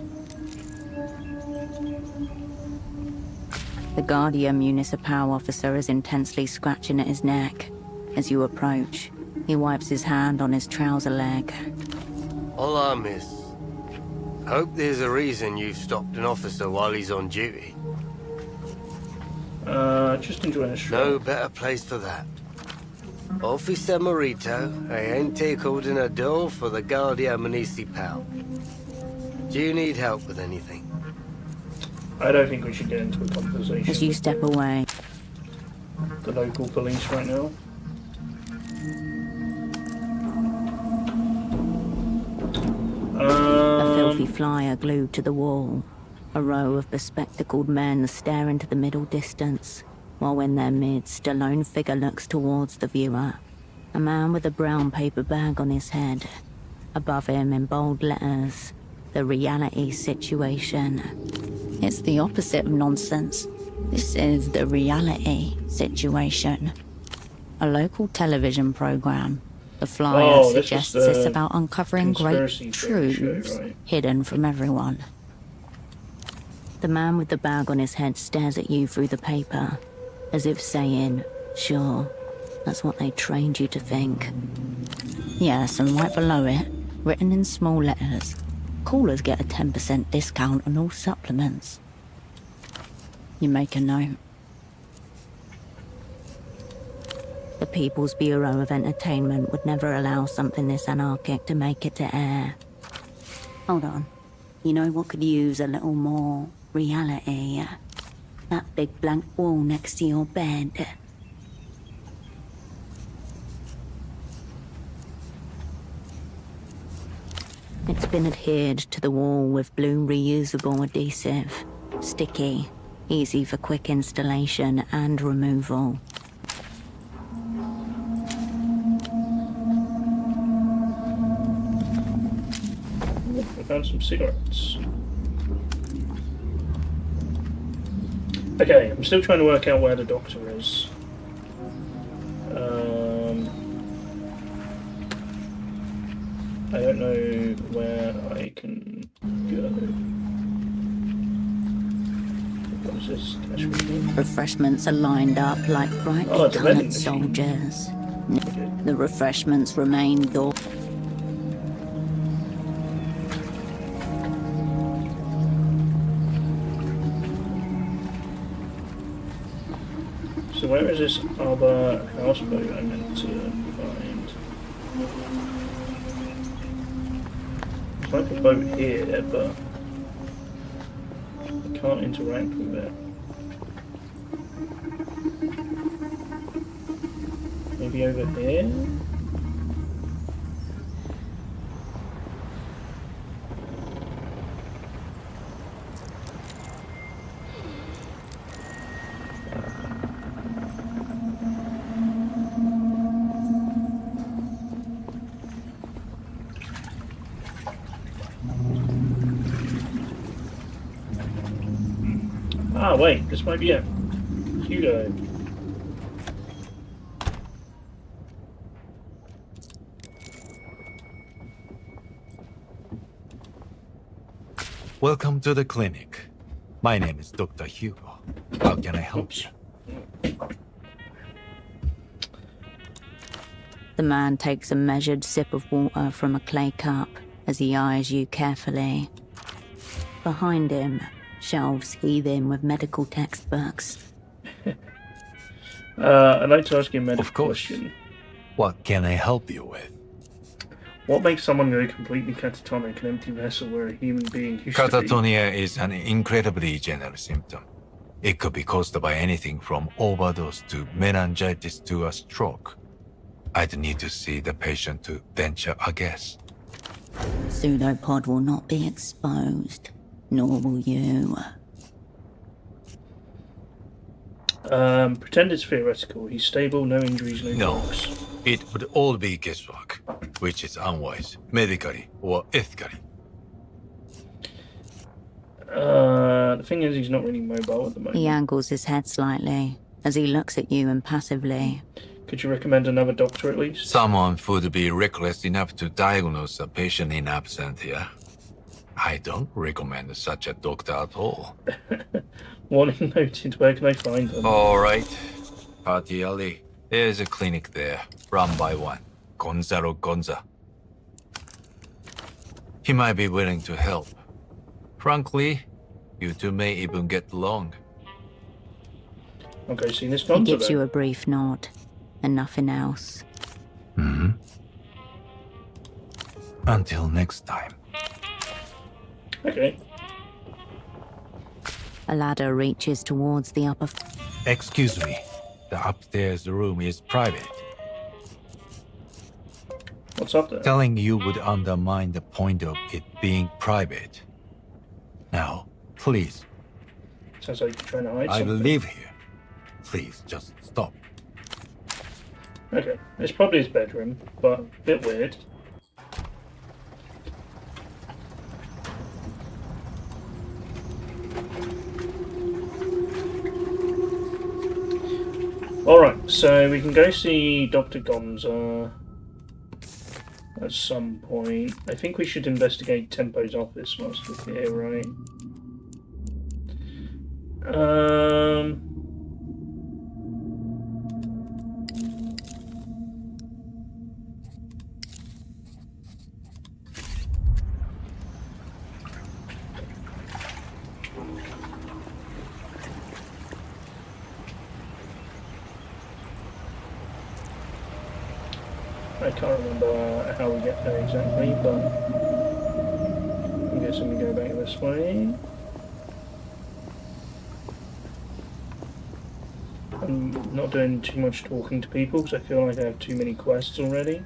The Guardia Municipal officer is intensely scratching at his neck. As you approach, he wipes his hand on his trouser leg. Hola, miss. Hope there's a reason you've stopped an officer while he's on duty. Just enjoying a stroll. No better place for that. Officer Morito, agente coordinador for the Guardia Municipal. Do you need help with anything? I don't think we should get into a conversation As you with step away, the local police right now. a filthy flyer glued to the wall. A row of bespectacled men stare into the middle distance, while in their midst a lone figure looks towards the viewer. A man with a brown paper bag on his head. Above him in bold letters, the reality situation. It's the opposite of nonsense. This is the reality situation. A local television program. The flyer suggests it's about uncovering great truths hidden from everyone. The man with the bag on his head stares at you through the paper, as if saying, sure, that's what they trained you to think. Yes, and right below it, written in small letters, callers get a 10% discount on all supplements. You make a note. The People's Bureau of Entertainment would never allow something this anarchic to make it to air. Hold on. You know what could use a little more reality? That big blank wall next to your bed. It's been adhered to the wall with blue reusable adhesive. Sticky, easy for quick installation and removal. I found some cigarettes. Okay, I'm still trying to work out where the doctor is. I don't know where I can go. What is this? Cash machine? Refreshments are lined up like brightly Oh, it's a vending coloured machine. soldiers. Okay. The refreshments remain door. So where is this other houseboat I meant to find? It's like a boat here, but I can't interact with it. Maybe over here? Ah, wait, this might be it. Hugo. Welcome to the clinic. My name is Dr. Hugo. How can I help you? The man takes a measured sip of water from a clay cup as he eyes you carefully. Behind him, shelves heaving with medical textbooks. I'd like to ask you a medical Of course. question. What can I help you with? What makes someone go completely catatonic, an empty vessel where a human being used to be? Catatonia is an incredibly general symptom. It could be caused by anything from overdose to meningitis to a stroke. I'd need to see the patient to venture a guess. Pseudopod will not be exposed, nor will you. Pretend it's theoretical. He's stable, no injuries, no drugs. It would all be guesswork, which is unwise, medically or ethically. The thing is, he's not really mobile at the moment. He angles his head slightly as he looks at you impassively. Could you recommend another doctor at least? Someone would be reckless enough to diagnose a patient in absentia. I don't recommend such a doctor at all. Warning noted. Where can I find them? All right. Party Alley. There's a clinic there, run by one. Gonzalo Gonza. He might be willing to help. Frankly, you two may even get along. Okay, see this He Gonza gives then. you a brief nod and nothing else. Until next time. Okay. A ladder reaches towards the upper... Excuse me. The upstairs room is private. What's up there? Telling you would undermine the point of it being private. Now, please. Sounds like you're trying to hide I something. live here. Please, just stop. Okay, it's probably his bedroom, but a bit weird. Alright, so we can go see Dr. Gonza at some point. I think we should investigate Tempo's office whilst we're here, right? I can't remember how we get there exactly, but I'm guessing we go back this way. I'm not doing too much talking to people because I feel like I have too many quests already.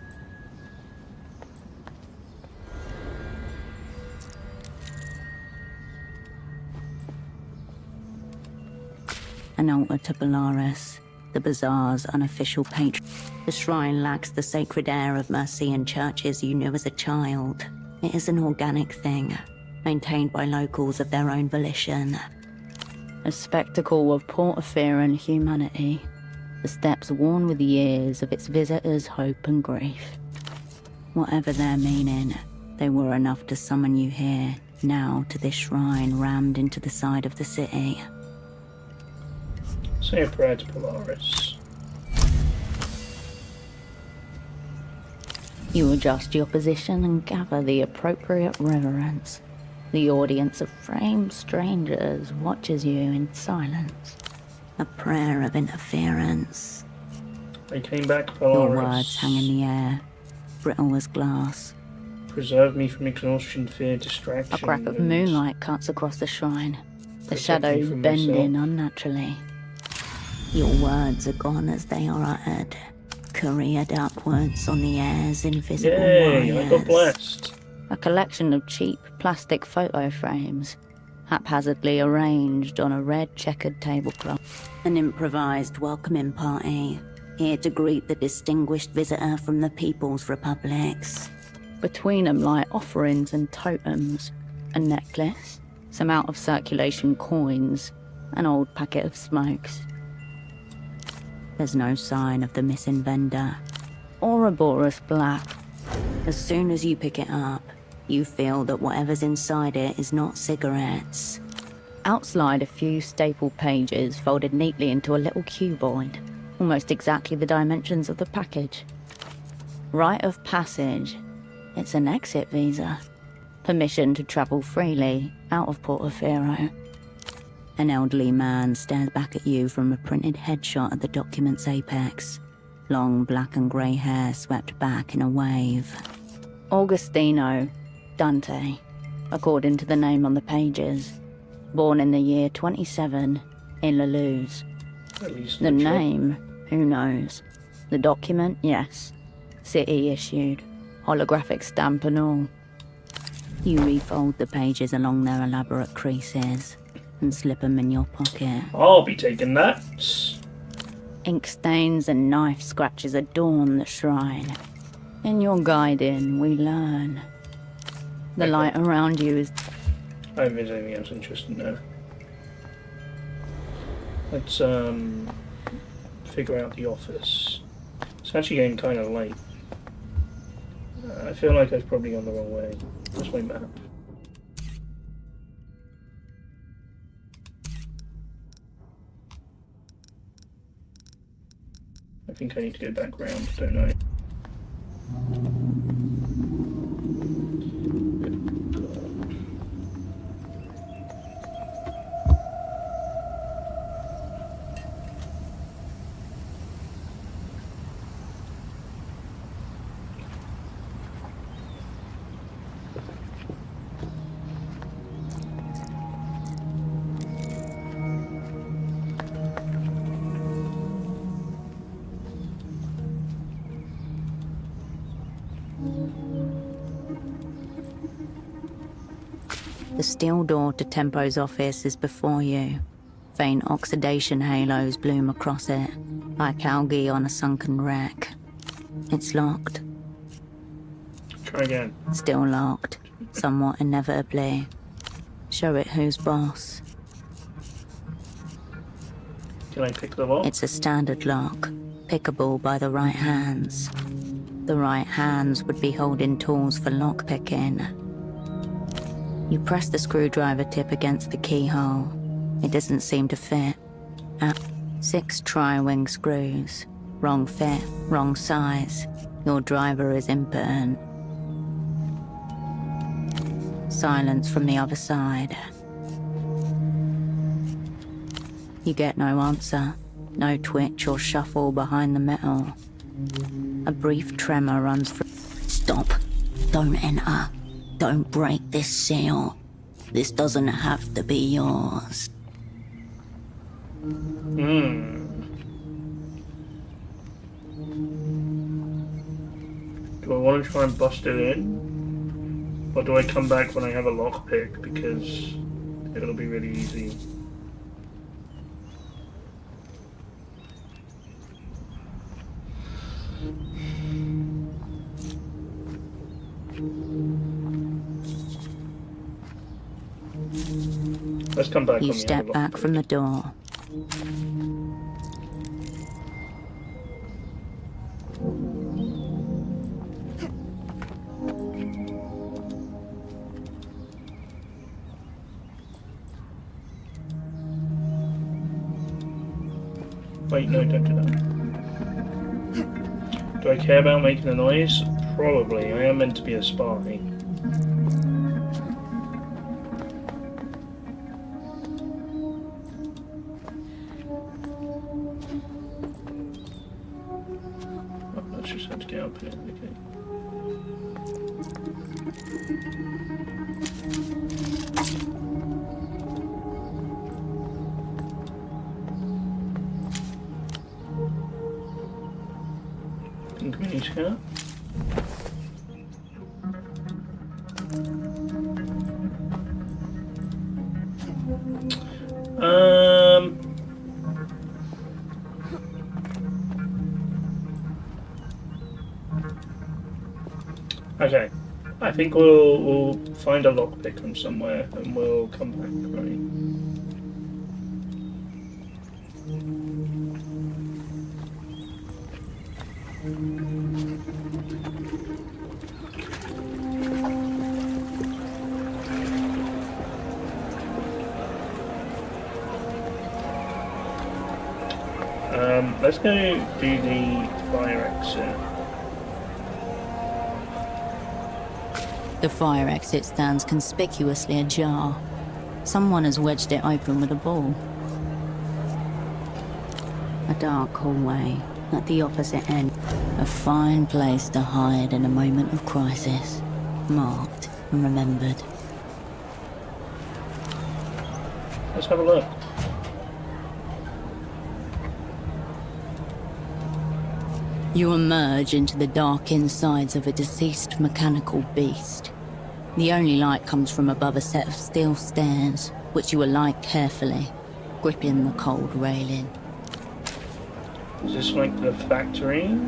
An altar to Belarus, the bazaar's unofficial patron. The shrine lacks the sacred air of Mercian churches you knew as a child. It is an organic thing, maintained by locals of their own volition. A spectacle of Portaferan humanity, the steps worn with years of its visitors' hope and grief. Whatever their meaning, they were enough to summon you here, now to this shrine rammed into the side of the city. Say a prayer to Polaris. You adjust your position and gather the appropriate reverence. The audience of framed strangers watches you in silence. A prayer of interference. They came back, Polaris. Your words hang in the air, brittle as glass. Preserve me from exhaustion, fear, distraction. A crack of and moonlight cuts across the shrine, the protect me shadows from bending myself. unnaturally. Your words are gone as they are uttered, careered upwards on the air's invisible Yay, wires. I got blessed. A collection of cheap plastic photo frames, haphazardly arranged on a red checkered tablecloth. An improvised welcoming party, here to greet the distinguished visitor from the People's Republics. Between them lie offerings and totems, a necklace, some out-of-circulation coins, an old packet of smokes. There's no sign of the missing vendor. Ouroboros black. As soon as you pick it up, you feel that whatever's inside it is not cigarettes. Outslide a few staple pages folded neatly into a little cuboid, almost exactly the dimensions of the package. Rite of passage. It's an exit visa. Permission to travel freely out of Portaferro. An elderly man stares back at you from a printed headshot at the document's apex. Long black and grey hair swept back in a wave. Augustino Dante, according to the name on the pages. Born in the year 27 in La Luz. The name, who knows? The document, yes. City issued. Holographic stamp and all. You refold the pages along their elaborate creases and slip them in your pocket. I'll be taking that. Ink stains and knife scratches adorn the shrine. In your guiding, we learn. The light around you is... I haven't missed anything else interesting there. Let's figure out the office. It's actually getting kind of late. I feel like I've probably gone the wrong way. Where's my map? I think I need to go back round, don't I? The steel door to Tempo's office is before you. Faint oxidation halos bloom across it, like algae on a sunken wreck. It's locked. Try again. Still locked, somewhat inevitably. Show it who's boss. Can I pick the lock? It's a standard lock, pickable by the right hands. The right hands would be holding tools for lockpicking. You press the screwdriver tip against the keyhole. It doesn't seem to fit. 6 tri-wing screws. Wrong fit, wrong size. Your driver is impotent. Silence from the other side. You get no answer. No twitch or shuffle behind the metal. A brief tremor runs through. Stop. Don't enter. Don't break this seal. This doesn't have to be yours. Do I want to try and bust it in? Or do I come back when I have a lockpick because it'll be really easy? Let's come back. You step back from the door. Wait, no, don't do that. Do I care about making a noise? Probably. I am meant to be a spy. Just have to get up here, okay. Think we need to go? Okay, I think we'll find a lockpick from somewhere and we'll come back, right? Let's go do the fire exit. The fire exit stands conspicuously ajar. Someone has wedged it open with a ball. A dark hallway at the opposite end. A fine place to hide in a moment of crisis. Marked and remembered. Let's have a look. You emerge into the dark insides of a deceased mechanical beast. The only light comes from above a set of steel stairs, which you alight carefully, gripping the cold railing. Is this like the factory?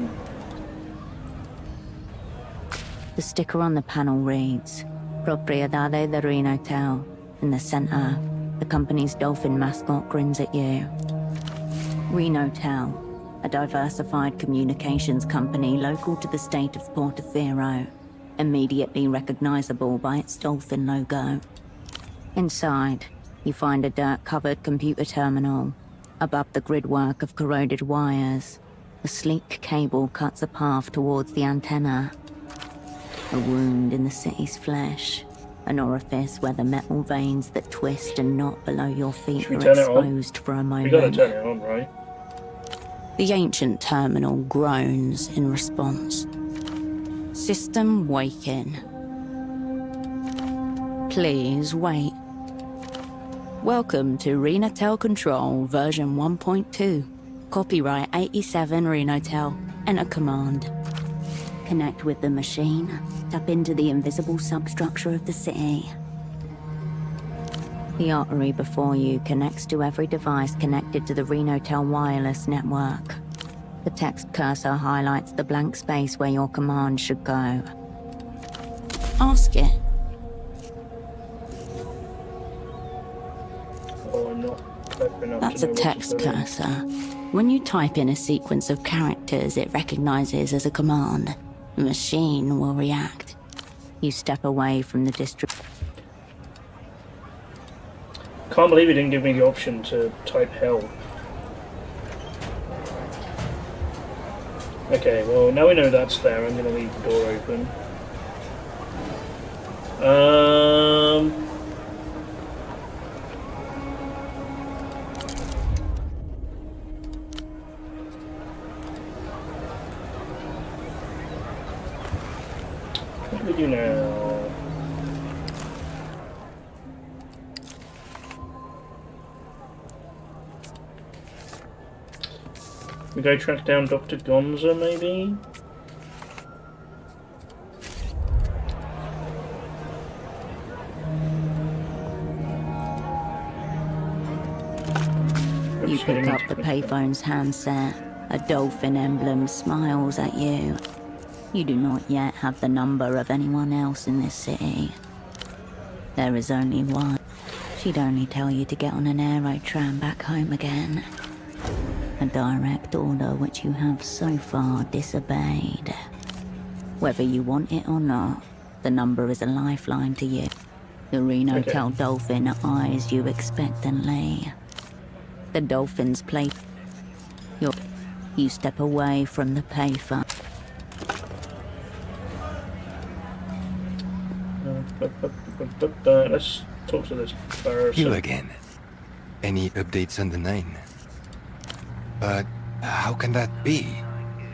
The sticker on the panel reads, Propriedade de Reno Hotel. In the center, the company's dolphin mascot grins at you. Reno Hotel, a diversified communications company local to the state of Portofino, immediately recognizable by its dolphin logo. Inside, you find a dirt-covered computer terminal. Above the gridwork of corroded wires, a sleek cable cuts a path towards the antenna. A wound in the city's flesh, an orifice where the metal veins that twist and knot below your feet are exposed for a moment. We gotta turn it on, right? The ancient terminal groans in response. System waking. Please wait. Welcome to Renotel Control version 1.2. Copyright 87 Renotel. Enter command. Connect with the machine. Tap into the invisible substructure of the city. The artery before you connects to every device connected to the Renotel wireless network. The text cursor highlights the blank space where your command should go. Ask it. Oh, I'm not clever enough. That's a text cursor. When you type in a sequence of characters it recognizes as a command, the machine will react. You step away from the district. Can't believe it didn't give me the option to type help. Okay, well now we know that's there, I'm gonna leave the door open. What do we do now? We go track down Dr. Gonza, maybe? You pick up the payphone's handset. A dolphin emblem smiles at you. You do not yet have the number of anyone else in this city. There is only one. She'd only tell you to get on an aero tram back home again. A direct order which you have so far disobeyed. Whether you want it or not, the number is a lifeline to you. The Renotel dolphin eyes you expectantly. The dolphins play. You step away from the payphone. Let's talk to this person. You again. Any updates on the 9? But how can that be?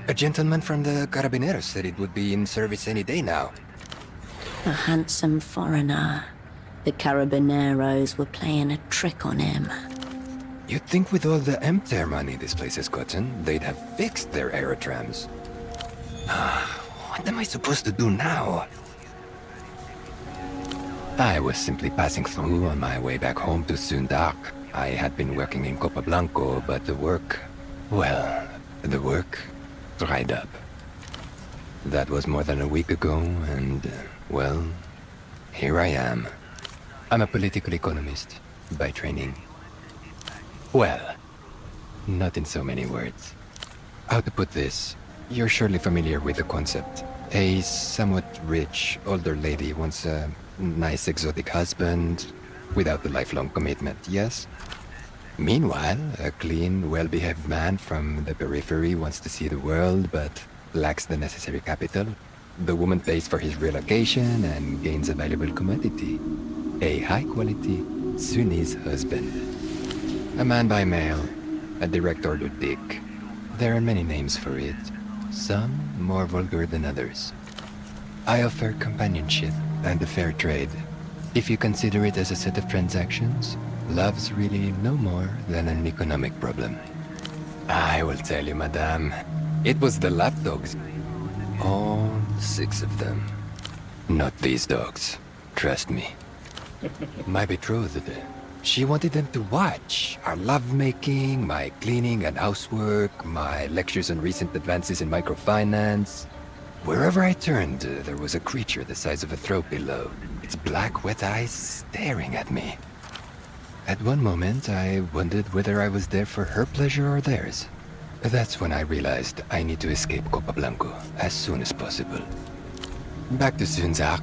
A gentleman from the Carabineros said it would be in service any day now. A handsome foreigner. The Carabineros were playing a trick on him. You'd think with all the MTER money this place has gotten, they'd have fixed their aerotrams. What am I supposed to do now? I was simply passing through on my way back home to Sundak. I had been working in Copa Blanco, but the work dried up. That was more than a week ago, and, well, here I am. I'm a political economist, by training. Well, not in so many words. How to put this? You're surely familiar with the concept. A somewhat rich, older lady wants a nice exotic husband, without the lifelong commitment, yes? Meanwhile, a clean, well-behaved man from the periphery wants to see the world, but lacks the necessary capital. The woman pays for his relocation and gains a valuable commodity. A high-quality Sunnis husband. A man by mail, a direct order dick. There are many names for it, some more vulgar than others. I offer companionship and a fair trade. If you consider it as a set of transactions, love's really no more than an economic problem. I will tell you, madame, it was the lapdogs. All 6 of them. Not these dogs, trust me. My betrothed, She wanted them to watch our lovemaking, my cleaning and housework, my lectures on recent advances in microfinance. Wherever I turned, there was a creature the size of a throw pillow, its black, wet eyes staring at me. At one moment, I wondered whether I was there for her pleasure or theirs. That's when I realized I need to escape Copa Blanco as soon as possible. Back to Zunzak,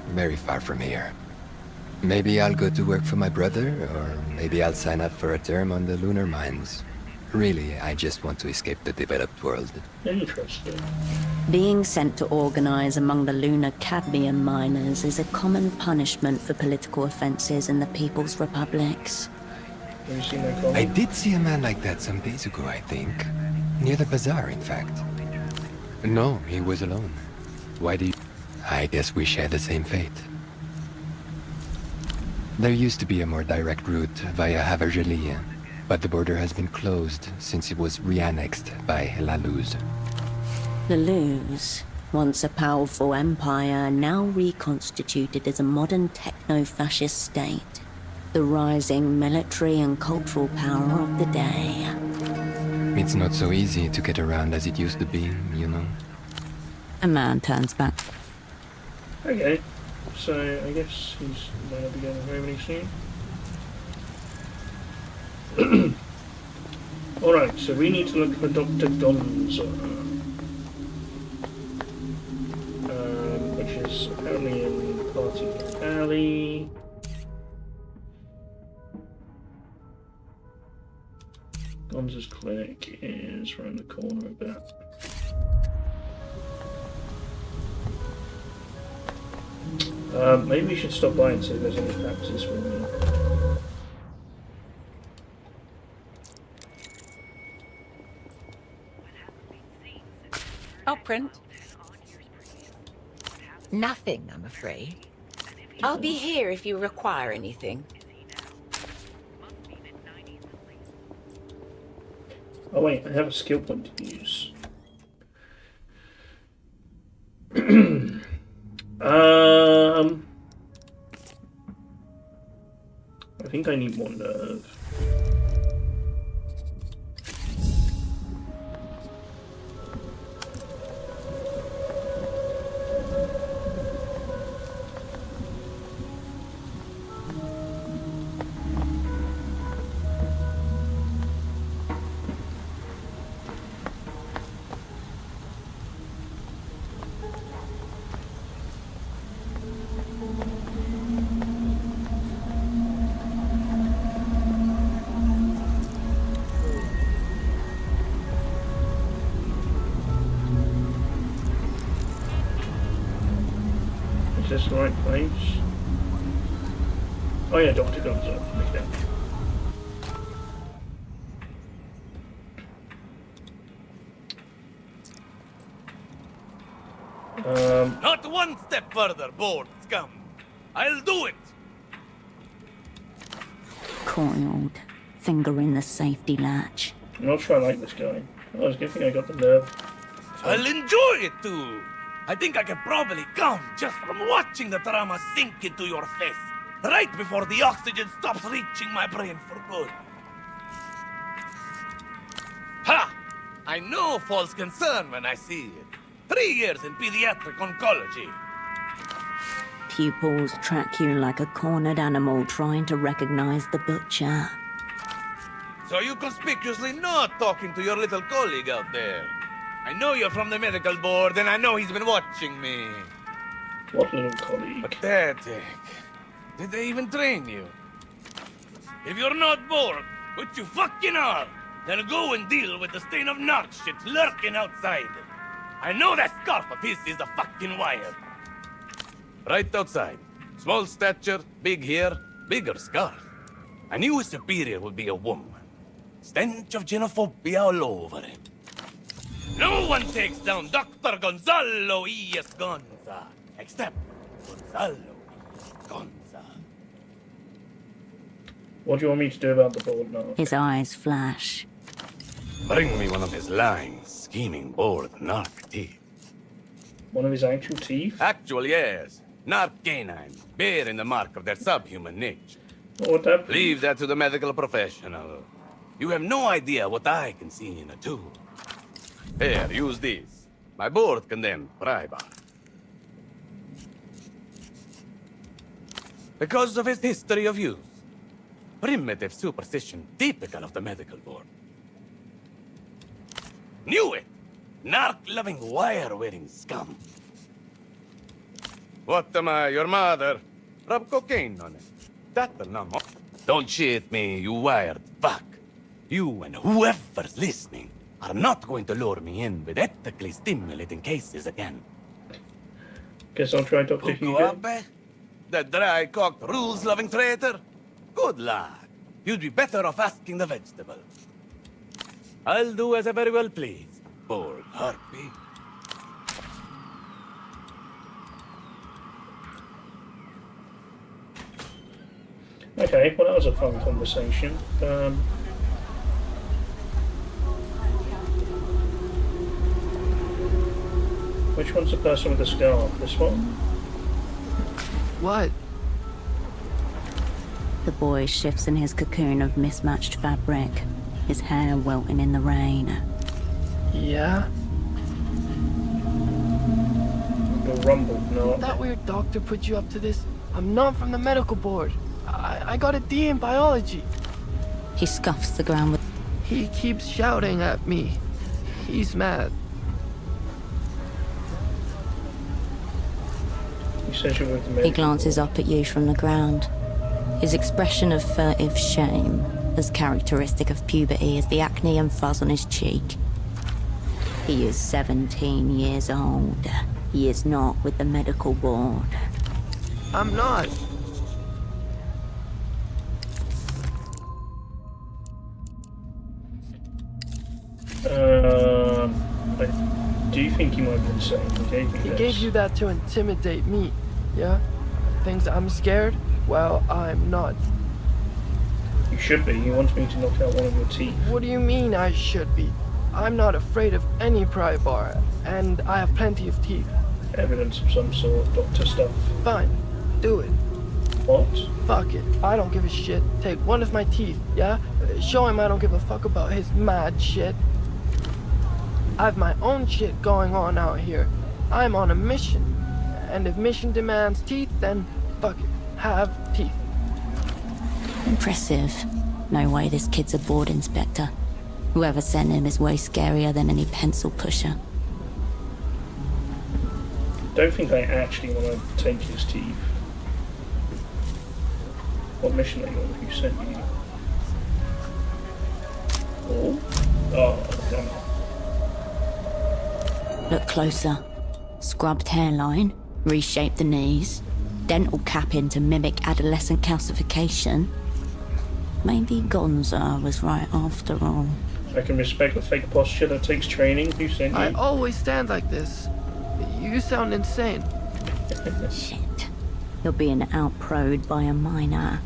very far from here. Maybe I'll go to work for my brother, or maybe I'll sign up for a term on the lunar mines. Really, I just want to escape the developed world. Interesting. Being sent to organize among the lunar cadmium miners is a common punishment for political offenses in the People's Republics. Have you seen that comment? I did see a man like that some days ago, I think. Near the bazaar, in fact. No, he was alone. Why do you... I guess we share the same fate. There used to be a more direct route via Havergelie, but the border has been closed since it was re-annexed by La Luz. The Luz, once a powerful empire, now reconstituted as a modern techno-fascist state. The rising military and cultural power of the day. It's not so easy to get around as it used to be, you know. A man turns back. Okay, so I guess he's gonna be going home any soon. Alright, so we need to look for Dr. Gonza. Which is apparently in Party Alley. Gonza's clinic is around the corner a bit. Maybe we should stop by and see if there's any practice for me. I'll print. Nothing, I'm afraid. I'll be here if you require anything. Oh wait, I have a skill point to use. I think I need more nerve. Is this the right place? Oh yeah, Dr. Gonza. Okay. Not one step further, bored scum. I'll do it. Coiled, fingering the safety latch. I'm not sure I like this guy. Oh, it's a good thing I got the nerve. I'll enjoy it too. I think I can probably come just from watching the trauma sink into your face, right before the oxygen stops reaching my brain for good. Ha! I know false concern when I see it. 3 years in pediatric oncology. Pupils track you like a cornered animal trying to recognize the butcher. So you conspicuously not talking to your little colleague out there. I know you're from the medical board, and I know he's been watching me. What little colleague? Pathetic. Did they even train you? If you're not bored, which you fucking are, then go and deal with the stain of narc shit lurking outside. I know that scarf of his is a fucking wire. Right outside. Small stature, big hair, bigger scarf. I knew his superior would be a woman. Stench of xenophobia all over him. No one takes down Dr. Gonzalo E.S. Gonza, except Gonzalo E.S. Gonza. What do you want me to do about the board now? His eyes flash. Bring me one of his lying, scheming, bored narc teeth. One of his actual teeth? Actual, yes. Narc canines, bearing the mark of their subhuman nature. What would that be? Leave that to the medical professional. You have no idea what I can see in a tube. Here, use this. My board condemned Prybar. Because of his history of use. Primitive superstition typical of the medical board. Knew it! Narc-loving, wire-wearing scum. What am I, your mother? Rub cocaine on it. That'll numb. Don't shit me, you wired fuck. You and whoever's listening are not going to lure me in with ethically stimulating cases again. Guess I'll try Dr. Hugo. Abe? That dry-cocked, rules-loving traitor? Good luck. You'd be better off asking the vegetable. I'll do as I very well please, Borg Harpy. Okay, well that was a fun conversation. Which one's the person with the scarf? This one? What? The boy shifts in his cocoon of mismatched fabric, his hair welting in the rain. Yeah? The rumble, no. That weird doctor put you up to this? I'm not from the medical board. I got a D in biology. He scuffs the ground with... He keeps shouting at me. He's mad. He says you're with the He glances up at you from the ground. His expression of furtive shame, as characteristic of puberty as the acne and fuzz on his cheek. He is 17 years old. He is not with the medical board. I'm not. Do you think he might be insane? He gave you that to intimidate me, yeah? Thinks I'm scared? Well, I'm not. You should be. He wants me to knock out one of your teeth. What do you mean I should be? I'm not afraid of any pry bar, and I have plenty of teeth. Evidence of some sort, doctor stuff. Fine, do it. What? Fuck it, I don't give a shit. Take one of my teeth, yeah? Show him I don't give a fuck about his mad shit. I have my own shit going on out here. I'm on a mission. And if mission demands teeth, then fuck it, have teeth. Impressive. No way this kid's a board inspector. Whoever sent him is way scarier than any pencil pusher. Don't think I actually want to take his teeth. What mission are you on? Who sent you? Oh, damn it. Look closer. Scrubbed hairline, reshaped the knees, dental capping to mimic adolescent calcification. Maybe Gonza was right after all. I can respect the fake posture that takes training. Who sent you? I always stand like this. You sound insane. Shit. You're being outproed by a minor.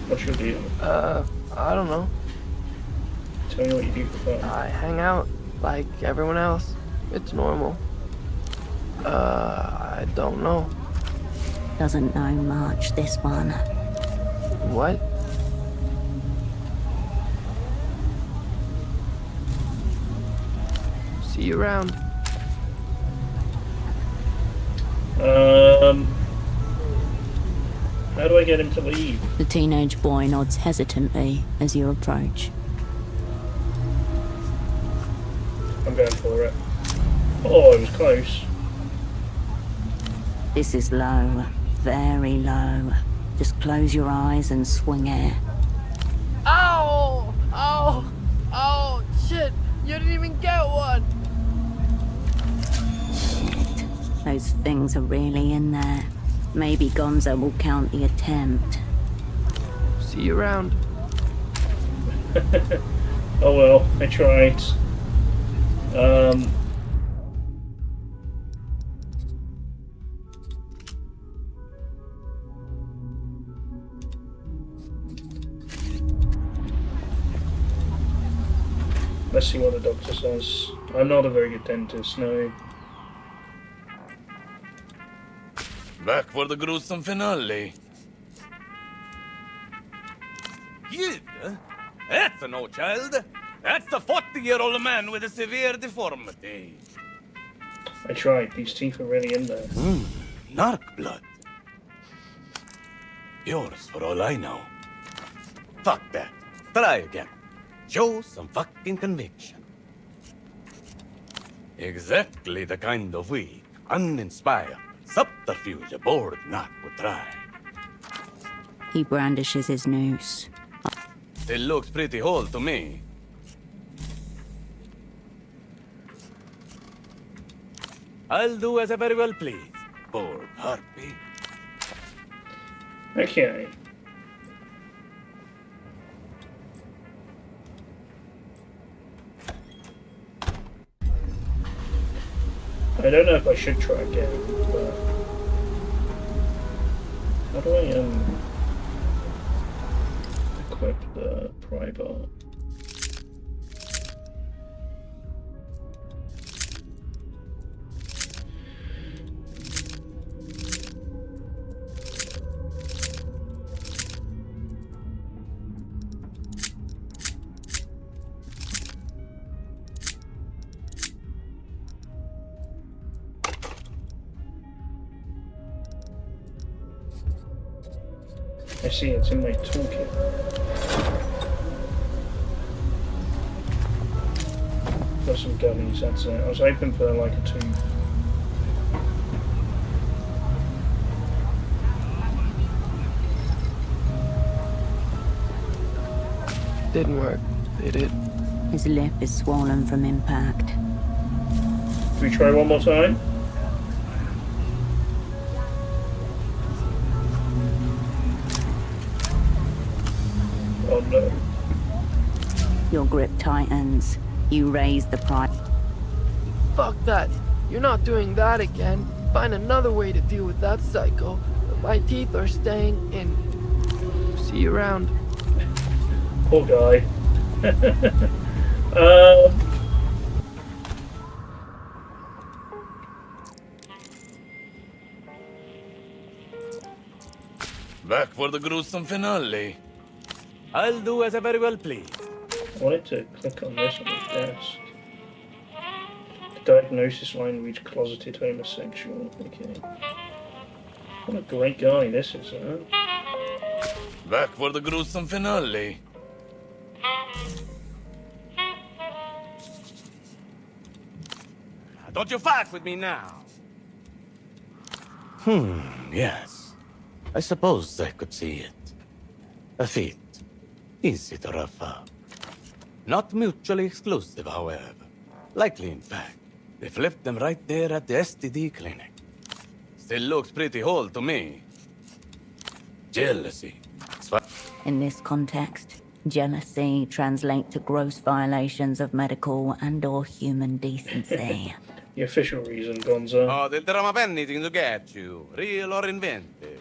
What's your deal? I don't know. Tell me what you do for fun. I hang out like everyone else. It's normal. I don't know. Doesn't know much, this one. What? See you around. How do I get him to leave? The teenage boy nods hesitantly as you approach. I'm going for it. Oh, it was close. This is low. Very low. Just close your eyes and swing it. Ow! Oh! Oh! Shit! You didn't even get one! Shit. Those things are really in there. Maybe Gonzo will count the attempt. See you around. Oh well, I tried. Let's see what the doctor says. I'm not a very good dentist, no. Back for the gruesome finale. kid? Huh? That's no child. That's a 40-year-old man with a severe deformity. I tried. These teeth are really in there. Narc blood. Yours for all I know. Fuck that. Try again. Show some fucking conviction. Exactly the kind of weak, uninspired subterfuge a bored narc would try. He brandishes his noose. It looks pretty whole to me. I'll do as I very well please, bored harpy. Okay. I don't know if I should try again, but how do I equip the pry bar? I see, it's in my toolkit. Got some gummies, that's it. I was hoping for like a tooth. Didn't work, did it? His lip is swollen from impact. Can we try one more time? Oh no. Your grip tightens. You raise the pry. Fuck that. You're not doing that again. Find another way to deal with that psycho. My teeth are staying in. See you around. Poor guy. Back for the gruesome finale. I'll do as I very well please. I wanted to click on this on the desk. The diagnosis line reads closeted homosexual. Okay. What a great guy this is, huh? Back for the gruesome finale. Don't you fuck with me now. Yes. I suppose I could see it. A feat. Easy to rough up. Not mutually exclusive, however. Likely, in fact. They flipped them right there at the STD clinic. Still looks pretty whole to me. Jealousy. In this context, jealousy translates to gross violations of medical and/or human decency. The official reason, Gonzo. Oh, they'll drum up anything to get you. Real or invented.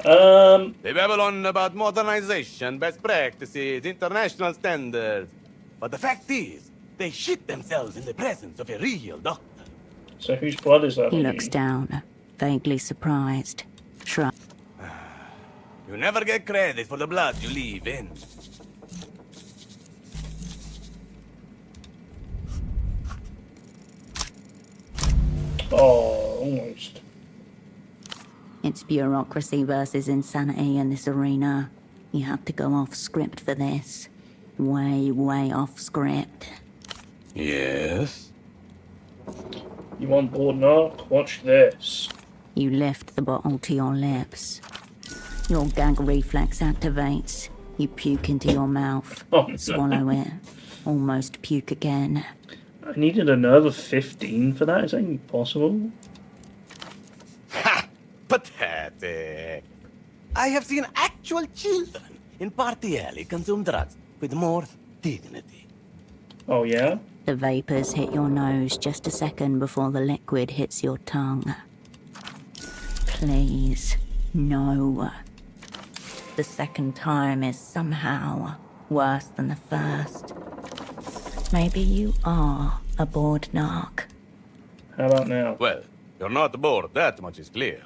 They babble on about modernization, best practices, international standards. But the fact is, they shit themselves in the presence of a real doctor. So whose blood is that? He looks down, vaguely surprised. Shrug. You never get credit for the blood you leave in. Oh, almost. It's bureaucracy versus insanity in this arena. You have to go off script for this. Way, way off script. Yes? You on board, Narc? Watch this. You lift the bottle to your lips. Your gag reflex activates. You puke into your mouth. Oh, no. Swallow it. Almost puke again. I needed another 15 for that. Is that even possible? Ha! Pathetic. I have seen actual children in Party Alley consume drugs with more dignity. Oh, yeah? The vapors hit your nose just a second before the liquid hits your tongue. Please, no. The second time is somehow worse than the first. Maybe you are a bored narc. How about now? Well, you're not bored, that much is clear.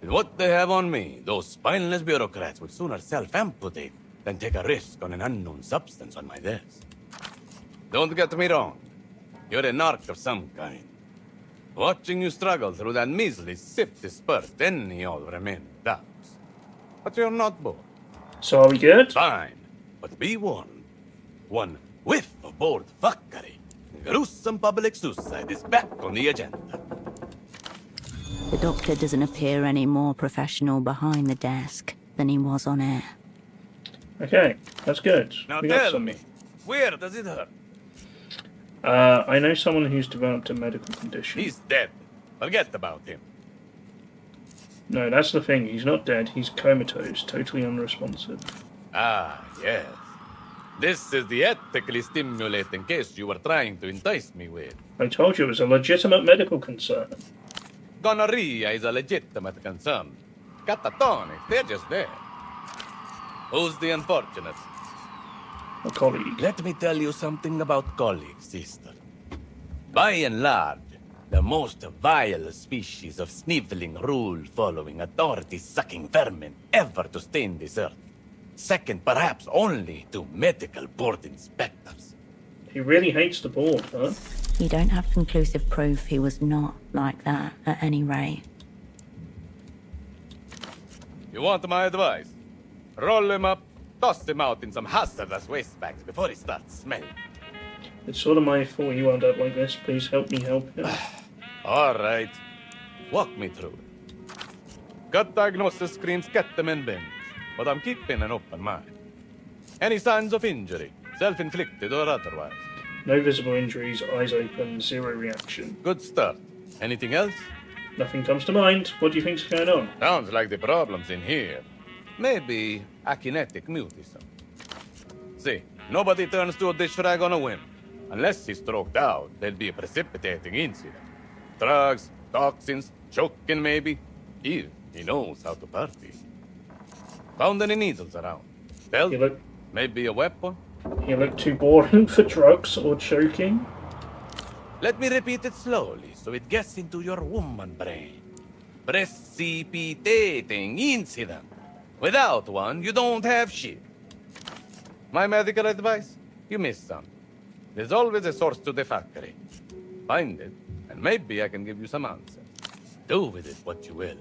With what they have on me, those spineless bureaucrats would sooner self-amputate than take a risk on an unknown substance on my desk. Don't get me wrong. You're a narc of some kind. Watching you struggle through that measly sip dispersed any all remaining doubts. But you're not bored. So are we good? Fine. But be warned. One whiff of bored fuckery. Gruesome public suicide is back on the agenda. The doctor doesn't appear any more professional behind the desk than he was on air. Okay, that's good. Now We got tell something. me, where does it hurt? I know someone who's developed a medical condition. He's dead. Forget about him. No, that's the thing. He's not dead. He's comatose, totally unresponsive. Ah, yes. This is the ethically stimulating case you were trying to entice me with. I told you it was a legitimate medical concern. Gonorrhea is a legitimate concern. Catatonics, they're just there. Who's the unfortunate? A colleague. Let me tell you something about colleagues, sister. By and large, the most vile species of sniveling, rule-following, authority-sucking vermin ever to stain this earth. Second, perhaps only to medical board inspectors. He really hates the board, huh? You don't have conclusive proof he was not like that, at any rate. You want my advice? Roll him up, toss him out in some hazardous waste bags before he starts smelling. It's sort of my fault he wound up like this. Please help me help him. All right. Walk me through it. Gut diagnosis screams ketamine binge, but I'm keeping an open mind. Any signs of injury, self-inflicted or otherwise? No visible injuries, eyes open, zero reaction. Good start. Anything else? Nothing comes to mind. What do you think's going on? Sounds like the problem's in here. Maybe akinetic mutism. See, nobody turns to a dish rag on a whim. Unless he's stroked out, there'll be a precipitating incident. Drugs, toxins, choking maybe. He knows how to party. Found any needles around? Belt? Maybe a weapon? You look too boring for drugs or choking. Let me repeat it slowly so it gets into your woman brain. Precipitating incident. Without one, you don't have shit. My medical advice? You missed some. There's always a source to the factory. Find it, and maybe I can give you some answers. Do with it what you will.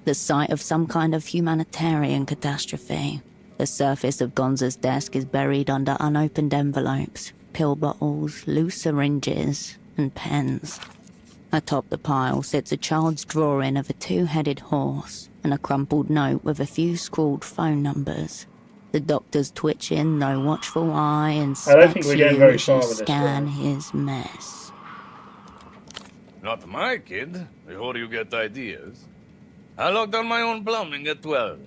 The site of some kind of humanitarian catastrophe. The surface of Gonza's desk is buried under unopened envelopes, pill bottles, loose syringes, and pens. Atop the pile sits a child's drawing of a two-headed horse and a crumpled note with a few scrawled phone numbers. The doctor's twitching, no watchful eye, and I don't think we're getting very as far you with this scan one. his mess. Not my kid, before you get ideas. I locked down my own plumbing at 12.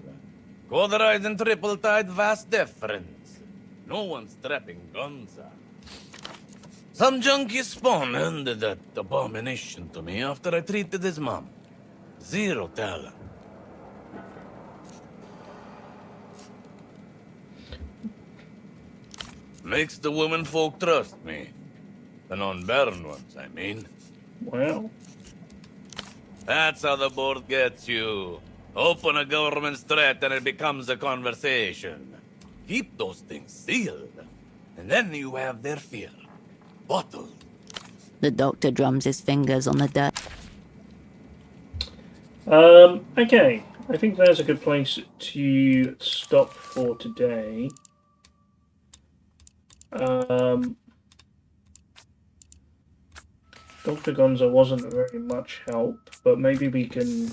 Quarterized and triple-tied vast deference. No one's trapping Gonza. Some junkie spawn handed that abomination to me after I treated his mom. Zero talent. Makes the women folk trust me. The non-barren ones, I mean. Wow. That's how the board gets you. Open a government threat and it becomes a conversation. Keep those things sealed. And then you have their fear. Bottled. The doctor drums his fingers on the dirt. Okay. I think there's a good place to stop for today. Dr. Gonza wasn't very much help, but maybe we can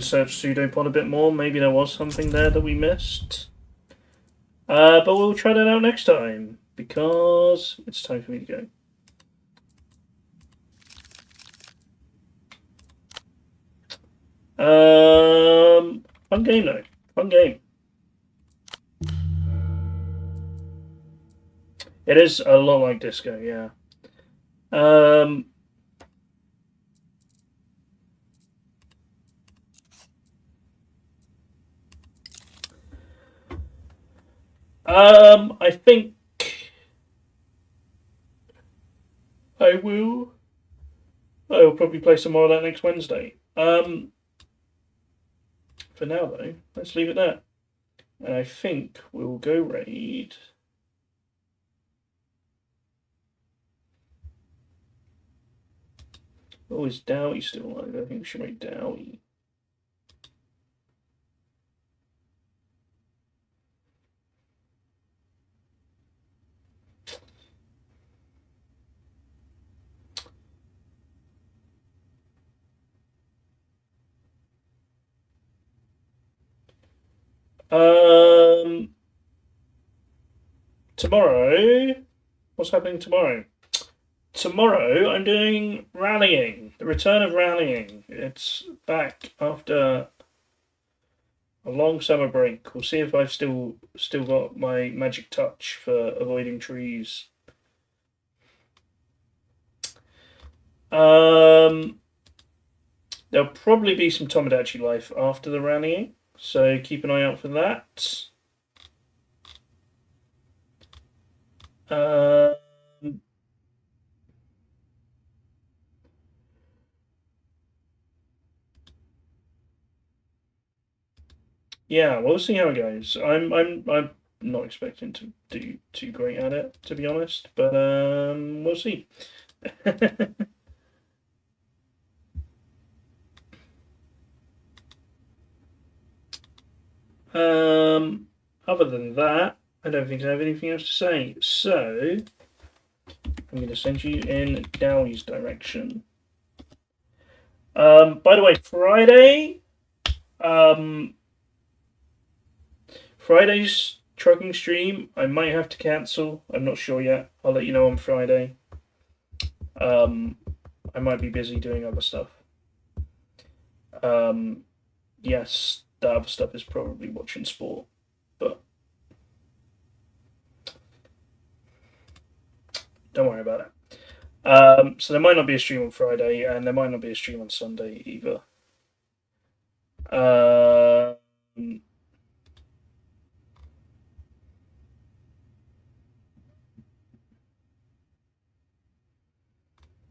search Pseudopod a bit more. Maybe there was something there that we missed. But we'll try that out next time, because it's time for me to go. Fun game though. Fun game. It is a lot like Disco, yeah. I think I will I will probably play some more of that next Wednesday. For now, though, let's leave it there. And I think we'll go raid. Oh, is Dowie still alive? I think we should raid Dowie. Tomorrow, what's happening tomorrow? Tomorrow I'm doing rallying, the return of rallying. It's back after a long summer break. We'll see if I've still got my magic touch for avoiding trees. There'll probably be some Tomodachi Life after the rallying, so keep an eye out for that. Yeah, we'll see how it goes. I'm not expecting to do too great at it, to be honest, but we'll see. Other than that, I don't think I have anything else to say. So I'm going to send you in Dowie's direction. By the way, Friday's trucking stream, I might have to cancel. I'm not sure yet. I'll let you know on Friday. I might be busy doing other stuff. Yes, the other stuff is probably watching sport, but don't worry about it. So there might not be a stream on Friday, and there might not be a stream on Sunday either.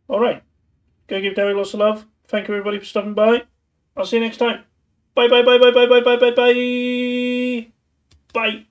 All right. Go give Derry lots of love. Thank you, everybody, for stopping by. I'll see you next time. Bye, bye, bye, bye, bye, bye, bye, bye, bye. Bye.